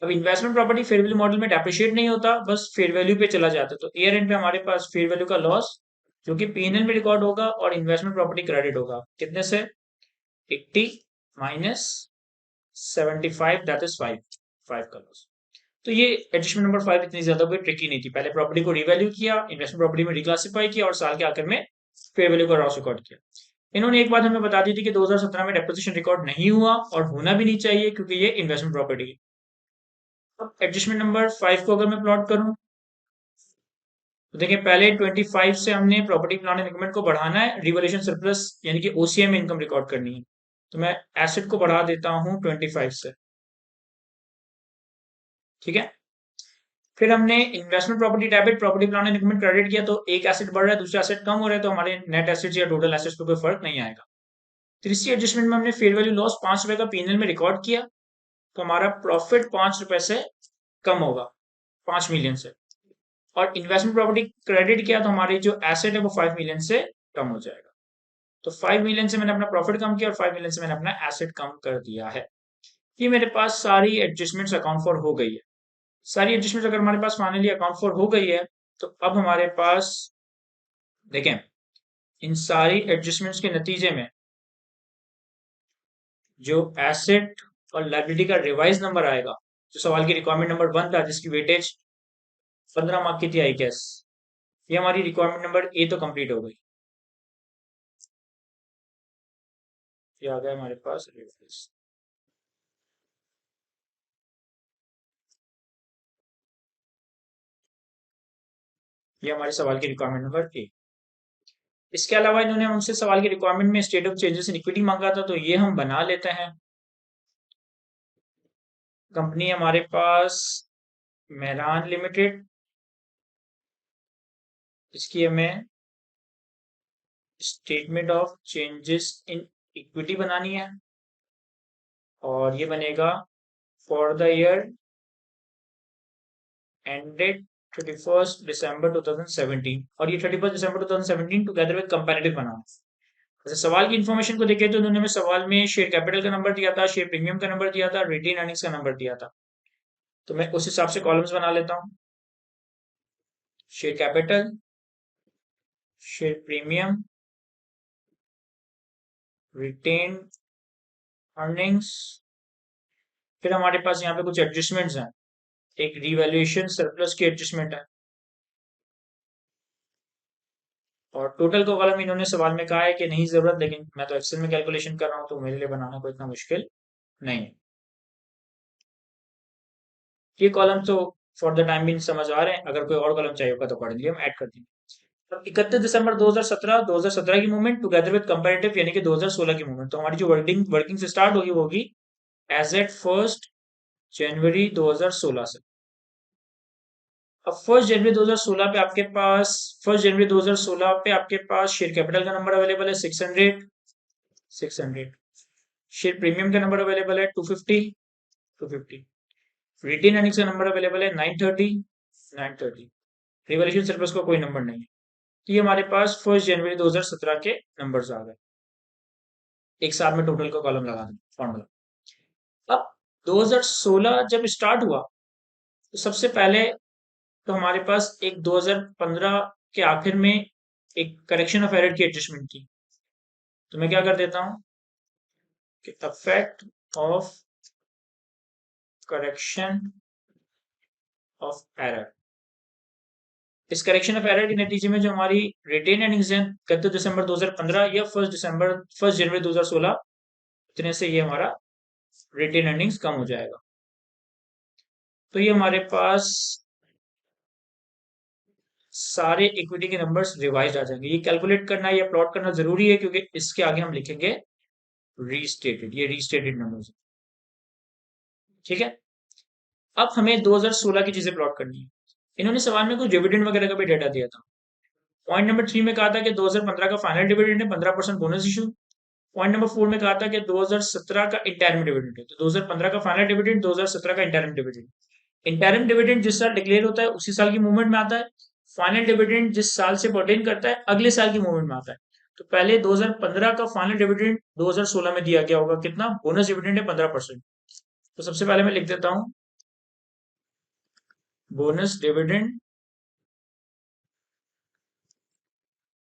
अब investment property fair value model में डेप्रिशिएट नहीं होता, बस फेयर वैल्यू पे चला जाता है, तो ईयर एंड पे हमारे पास फेयर वैल्यू का लॉस जो कि पीएनएल में रिकॉर्ड होगा और इन्वेस्टमेंट प्रॉपर्टी क्रेडिट होगा। कितने से? 80 माइनस 75, दैट इज 5, 5 का लॉस। तो ये एडजस्टमेंट नंबर 5 इतनी ज्यादा कोई ट्रिकी नहीं थी। पहले प्रॉपर्टी को रिवैल्यू किया, इन्वेस्टमेंट प्रॉपर्टी में रिक्लासिफाई किया और साल के आखिर में फेयर वैल्यू का लॉस रिकॉर्ड किया। इन्होंने एक बात हमें बता दी थी कि 2017 में डेपोजिशन रिकॉर्ड नहीं हुआ और होना भी नहीं चाहिए क्योंकि ये इन्वेस्टमेंट प्रॉपर्टी है। अब एडजस्टमेंट नंबर 5 को अगर मैं प्लॉट करूं तो देखिए पहले 25 से हमने प्रॉपर्टी प्लांट एंड इक्विपमेंट को बढ़ाना है, रिवैल्यूएशन सरप्लस यानी कि ओसीएम में इनकम रिकॉर्ड करनी है। तो मैं एसेट को बढ़ा देता हूं 25 से, ठीक है। फिर हमने investment property debit, property plant and equipment credit किया, तो एक एसेट बढ़ रहा है दूसरा एसेट कम हो रहा है, तो हमारे नेट एसेट्स या टोटल एसेट्स पे कोई फर्क नहीं आएगा। तीसरी एडजस्टमेंट में हमने फेयर वैल्यू लॉस 5 रुपए का पीएनएल में रिकॉर्ड किया, तो हमारा प्रॉफिट 5 रुपए से कम होगा, 5 मिलियन से। और इन्वेस्टमेंट प्रॉपर्टी क्रेडिट किया तो हमारी जो एसेट है वो 5 मिलियन से कम हो जाएगा। तो 5 मिलियन से मैंने अपना प्रॉफिट कम किया और 5 मिलियन से मैंने अपना एसेट कम कर दिया है। ये मेरे पास सारी एडजस्टमेंट्स अकाउंट फॉर हो गई है। सारी एडजस्टमेंट्स अगर हमारे पास फाइनली अकाउंट फॉर हो गई है, तो अब हमारे पास देखें इन सारी एडजस्टमेंट्स के नतीजे में जो एसेट और लायबिलिटी का रिवाइज नंबर आएगा, जो सवाल की रिक्वायरमेंट नंबर 1 था जिसकी वेटेज 15 मार्क की थी आई गेस, ये हमारी रिक्वायरमेंट नंबर ए तो कंप्लीट हो गई। ये आ गया हमारे पास रिवाइज। ये हमारे सवाल की रिक्वायरमेंट नंबर ए। इसके अलावा इन्होंने हमसे सवाल की रिक्वायरमेंट में state of changes in equity मांगा था, तो ये हम बना लेते हैं। कंपनी हमारे पास मेहरान लिमिटेड, इसकी हमें statement of changes in equity बनानी है और ये बनेगा फॉर द ईयर एंडेड 31 दिसंबर 2017, और ये 31 दिसंबर 2017 टुगेदर विद कंपैरेटिव बनाना। जैसे सवाल की इन्फॉर्मेशन को देखें तो उन्होंने हमें सवाल में शेयर कैपिटल का नंबर दिया था, शेयर प्रीमियम का नंबर दिया था, रिटेन अर्निंग्स का नंबर दिया था। तो मैं उस हिसाब से कॉलम्स बना लेता हूँ। Share capital, share premium, retain earnings. फिर हमारे पास यहाँ पे कुछ एडजस्टमेंट्स हैं, एक रिवैल्यूएशन सरप्लस की एडजस्टमेंट है और टोटल का कॉलम इन्होंने सवाल में कहा है कि नहीं जरूरत, लेकिन मैं तो एक्सेल में कैलकुलेशन कर रहा हूँ तो मेरे लिए बनाना कोई इतना मुश्किल नहीं है। ये कॉलम तो फॉर द टाइम बिंग समझ आ रहे हैं, अगर कोई और कॉलम चाहिए होगा तो अकॉर्डिंगली हम ऐड कर देंगे। अब 31 दिसंबर 2017 की मूवमेंट टुगेदर विद कंपैरेटिव यानी कि 2016 की मूवमेंट, तो हमारी जो वर्किंग से स्टार्ट होगी वो होगी एज एट 1 जनवरी 2016 से। अब 1 जनवरी 2016 पे आपके पास 1 जनवरी 2016 पे आपके पास शेयर कैपिटल का नंबर अवेलेबल है 600। शेयर प्रीमियम का नंबर अवेलेबल है 250। रिटेन अर्निंग्स का नंबर अवेलेबल है 930। रिवॉल्यूशन सरप्लस का कोई नंबर नहीं है। तो ये हमारे पास 1 जनवरी 2017 के नंबर्स आ गए। एक साथ में टोटल का कॉलम लगा दें फॉर्मूला। अब 2016 जब स्टार्ट हुआ तो सबसे पहले तो हमारे पास एक 2015 के आखिर में एक करेक्शन ऑफ एरर की एडजस्टमेंट की। तो मैं क्या कर देता हूं कि effect of correction of error. इस करेक्शन ऑफ एरर के नतीजे में जो हमारी रिटेन अर्निंग्स हैं 31 दिसंबर 2015 या 1 जनवरी 2016, इतने से ये हमारा रिटेन अर्निंग्स कम हो जाएगा। तो ये हमारे पास सारे इक्विटी के नंबर्स रिवाइज आ जाएंगे। ये कैलकुलेट करना या प्लॉट करना जरूरी है क्योंकि इसके आगे हम लिखेंगे रीस्टेटेड, ये रीस्टेटेड नंबर्स। ठीक है, अब हमें 2016 की चीजें प्लॉट करनी है। इन्होंने सवाल में कुछ डिविडेंड वगैरह का भी डेटा दिया था। पॉइंट नंबर 3 में कहा था कि 2015 का फाइनल डिविडेंड है 15% बोनस इशू। पॉइंट नंबर 4 में कहा था कि 2017 का इंटरम डिविडेंड है, तो 2015 का फाइनल डिविडेंड, 2017 का इंटरम डिविडेंड। इंटरम डिविडेंड जिस साल डिक्लेयर होता है उसी साल की मूवमेंट में आता है। फाइनल डिविडेंड जिस साल से पर्टेन करता है अगले साल की मूवमेंट में आता है। तो पहले 2015 का फाइनल डिविडेंड 2016 में दिया गया होगा, कितना? बोनस डिविडेंड है 15%। तो सबसे पहले मैं लिख देता हूं बोनस डिविडेंड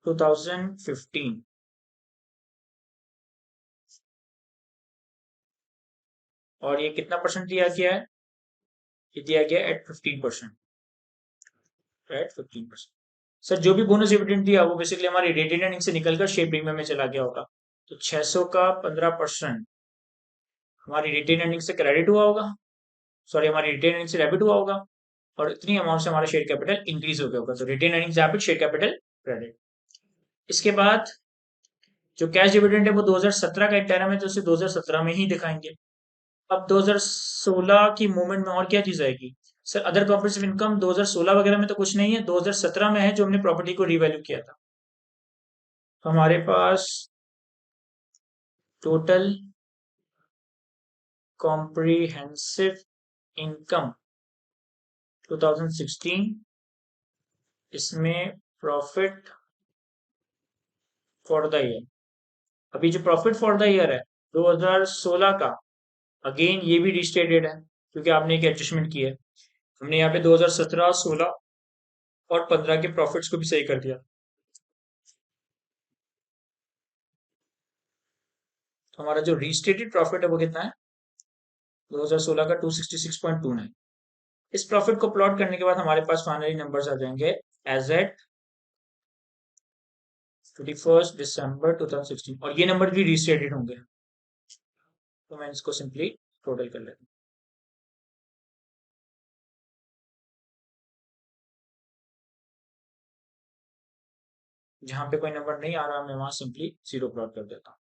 2015, और ये कितना परसेंट दिया गया है? ये दिया गया एट 15%। एट 15%। सर जो भी बोनस डिविडेंड दिया वो बेसिकली हमारी रेटेड अर्निंग से निकलकर शेयर प्रीमियम में चला गया होगा। तो 600 का 15% हमारी रिटेन अर्निंग से क्रेडिट हुआ होगा, सॉरी हमारी रिटेन अर्निंग से डेबिट हुआ होगा, और इतनी अमाउंट से हमारा शेयर कैपिटल इंक्रीज हो गया होगा। तो retain earning debit, share capital credit. इसके बाद जो कैश डिविडेंड है वो 2017 का इंटरम है, तो उसे 2017 में ही दिखाएंगे। अब 2016 की मूवमेंट में और क्या चीज आएगी? सर अदर कॉम्प्रिहेंसिव इनकम 2016 वगैरह में तो कुछ नहीं है, 2017 में है जो हमने प्रॉपर्टी को रीवैल्यू किया था। हमारे पास टोटल कॉम्प्रिहेंसिव इनकम 2016, इसमें प्रॉफिट फॉर द ईयर, अभी जो प्रॉफिट फॉर द ईयर है 2016 का, अगेन ये भी रिस्टेटेड है क्योंकि आपने एक एडजस्टमेंट की है। हमने यहाँ पे 2017, 16 और 15 के प्रॉफिट्स को भी सही कर दिया। तो हमारा जो रिस्टेटेड प्रॉफिट है वो कितना है? 2016 का 266.29। इस प्रॉफिट को प्लॉट करने के बाद हमारे पास फाइनली नंबर्स आ जाएंगे एज एट 31 दिसंबर 2016, और ये नंबर भी रिस्टेटेड होंगे। तो मैं इसको सिंपली टोटल कर लेता हूँ। जहां पे कोई नंबर नहीं आ रहा मैं वहां सिंपली जीरो प्लॉट कर देता हूँ।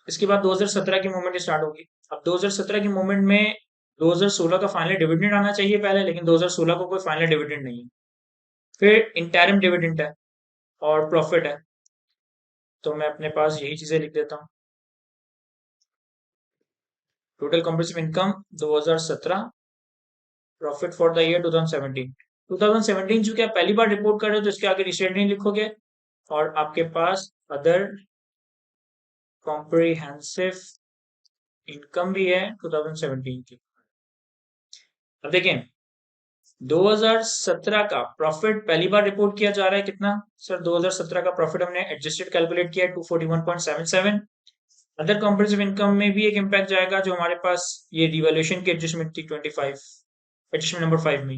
इसके बाद 2017 की मूवमेंट स्टार्ट होगी। अब 2017 की मूवमेंट में 2016 का फाइनल डिविडेंड आना चाहिए पहले, लेकिन 2016 को कोई फाइनल डिविडेंड नहीं है। फिर इंटरम डिविडेंड है और प्रॉफिट है, तो मैं अपने पास यही चीजें लिख देता हूँ। Total comprehensive income 2017, profit for the year 2017। 2017 चूंकि आप पहली बार रिपोर्ट कर रहे हो तो इसके आगे रिस्टेट नहीं लिखोगे, और आपके पास अदर कॉम्प्रिहेंसिव इनकम भी है 2017 की। अब देखें 2017 का प्रॉफिट पहली बार रिपोर्ट किया जा रहा है कितना? सर 2017 का प्रॉफिट हमने एडजस्टेड कैलकुलेट किया है 241.77। अदर कॉम्प्रिहेंसिव इनकम में भी एक इम्पैक्ट जाएगा जो हमारे पास ये रिवैल्यूएशन की एडजस्टमेंट थी 25, एडजस्टमेंट नंबर 5 में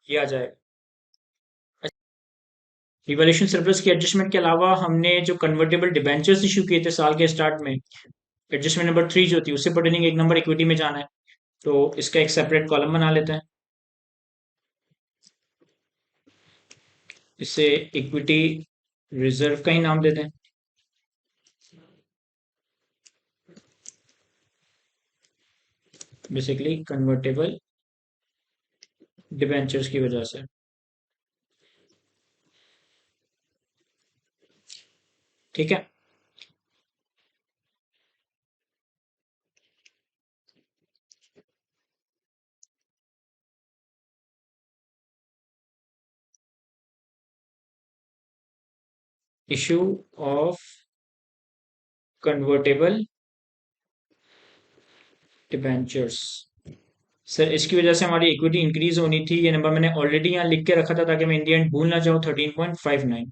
ये आ जाएगा। रिवैल्यूएशन सरप्लस की एडजस्टमेंट के अलावा हमने जो कन्वर्टेबल डिबेंचर्स इशू किए थे साल के स्टार्ट में, एडजस्टमेंट नंबर 3 जो थी उससे पर्टेनिंग एक नंबर इक्विटी में जाना है, तो इसका एक सेपरेट कॉलम बना लेते हैं। इसे इक्विटी रिजर्व का ही नाम देते हैं, बेसिकली कन्वर्टेबल डिबेंचर्स की वजह से। ठीक है, issue of convertible debentures. Sir इसकी वजह से हमारी इक्विटी इंक्रीज होनी थी, ये नंबर मैंने ऑलरेडी यहाँ लिख के रखा था ताकि मैं इंडियन भूल ना जाऊँ, 13.59।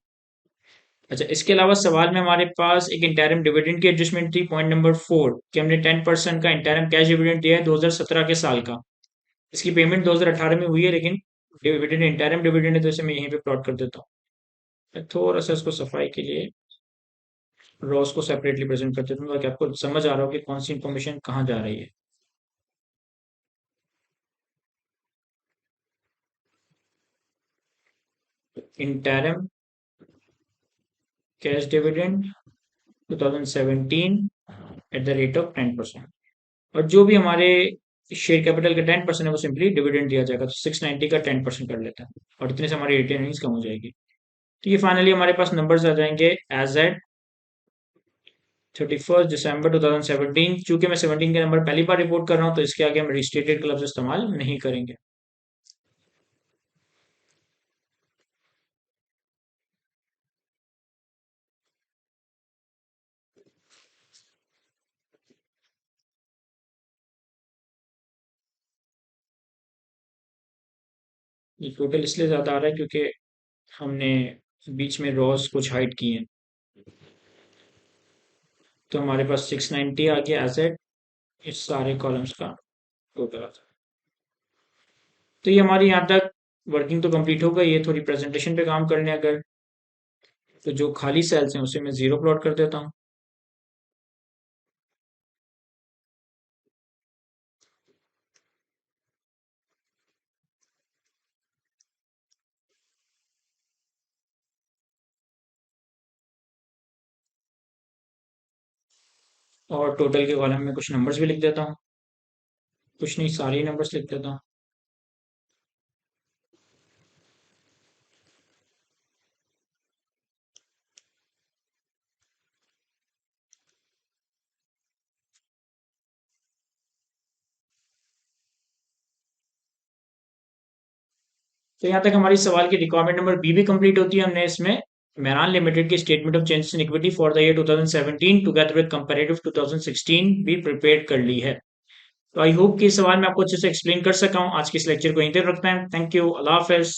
अच्छा, इसके अलावा सवाल में हमारे पास एक इंटरम डिविडेंड की एडजस्टमेंट थी, पॉइंट नंबर 4, कि हमने 10% का इंटरम कैश डिविडेंड दिया है 2017 के साल का। इसकी पेमेंट 2018 में हुई है, लेकिन डिविडेंड इंटरम डिविडेंड है तो इसे मैं यहीं पे प्लॉट कर देता हूँ। थोड़ा सा इसको सफाई के लिए रॉस को सेपरेटली प्रेजेंट कर देता हूँ ताकि आपको समझ आ रहा हो कि कौन सी इंफॉर्मेशन कहाँ जा रही है। Interim cash dividend 2017 at the rate of 10%। और जो भी हमारे शेयर कैपिटल का 10% है वो सिंपली डिविडेंड दिया जाएगा, तो 690 का 10% कर लेता है और इतने से हमारी रिटेन अर्निंग्स कम हो जाएगी। तो ये फाइनली हमारे पास नंबर्स आ जाएंगे एज एट 31 दिसंबर 2017। चूंकि मैं 17 के नंबर पहली बार रिपोर्ट कर रहा हूँ तो इसके आगे हम रिस्टेटेड क्लब्स इस्तेमाल नहीं करेंगे। ये टोटल इसलिए ज्यादा आ रहा है क्योंकि हमने बीच में रॉस कुछ हाइड किए हैं, तो हमारे पास 690 आ गया एसेट इस सारे कॉलम्स का टोटल आता है। तो ये हमारी यहाँ तक वर्किंग तो कंप्लीट हो गई है। थोड़ी प्रेजेंटेशन पे काम करने अगर, तो जो खाली सेल्स हैं उसे मैं जीरो प्लॉट कर देता हूँ। और टोटल के कॉलम में कुछ नंबर्स भी लिख देता हूँ, कुछ नहीं सारे ही नंबर्स लिख देता हूँ। तो यहाँ तक हमारी सवाल की रिक्वायरमेंट नंबर बी भी कंप्लीट होती है। हमने इसमें मेरान लिमिटेड की statement of changes in equity for the year 2017 together with comparative 2016 भी प्रिपेयर कर ली है। तो आई होप कि इस सवाल में आपको अच्छे से एक्सप्लेन कर सका हूँ। आज के इस लेक्चर को यहीं तक रखते हैं। Thank you, Allah Hafiz.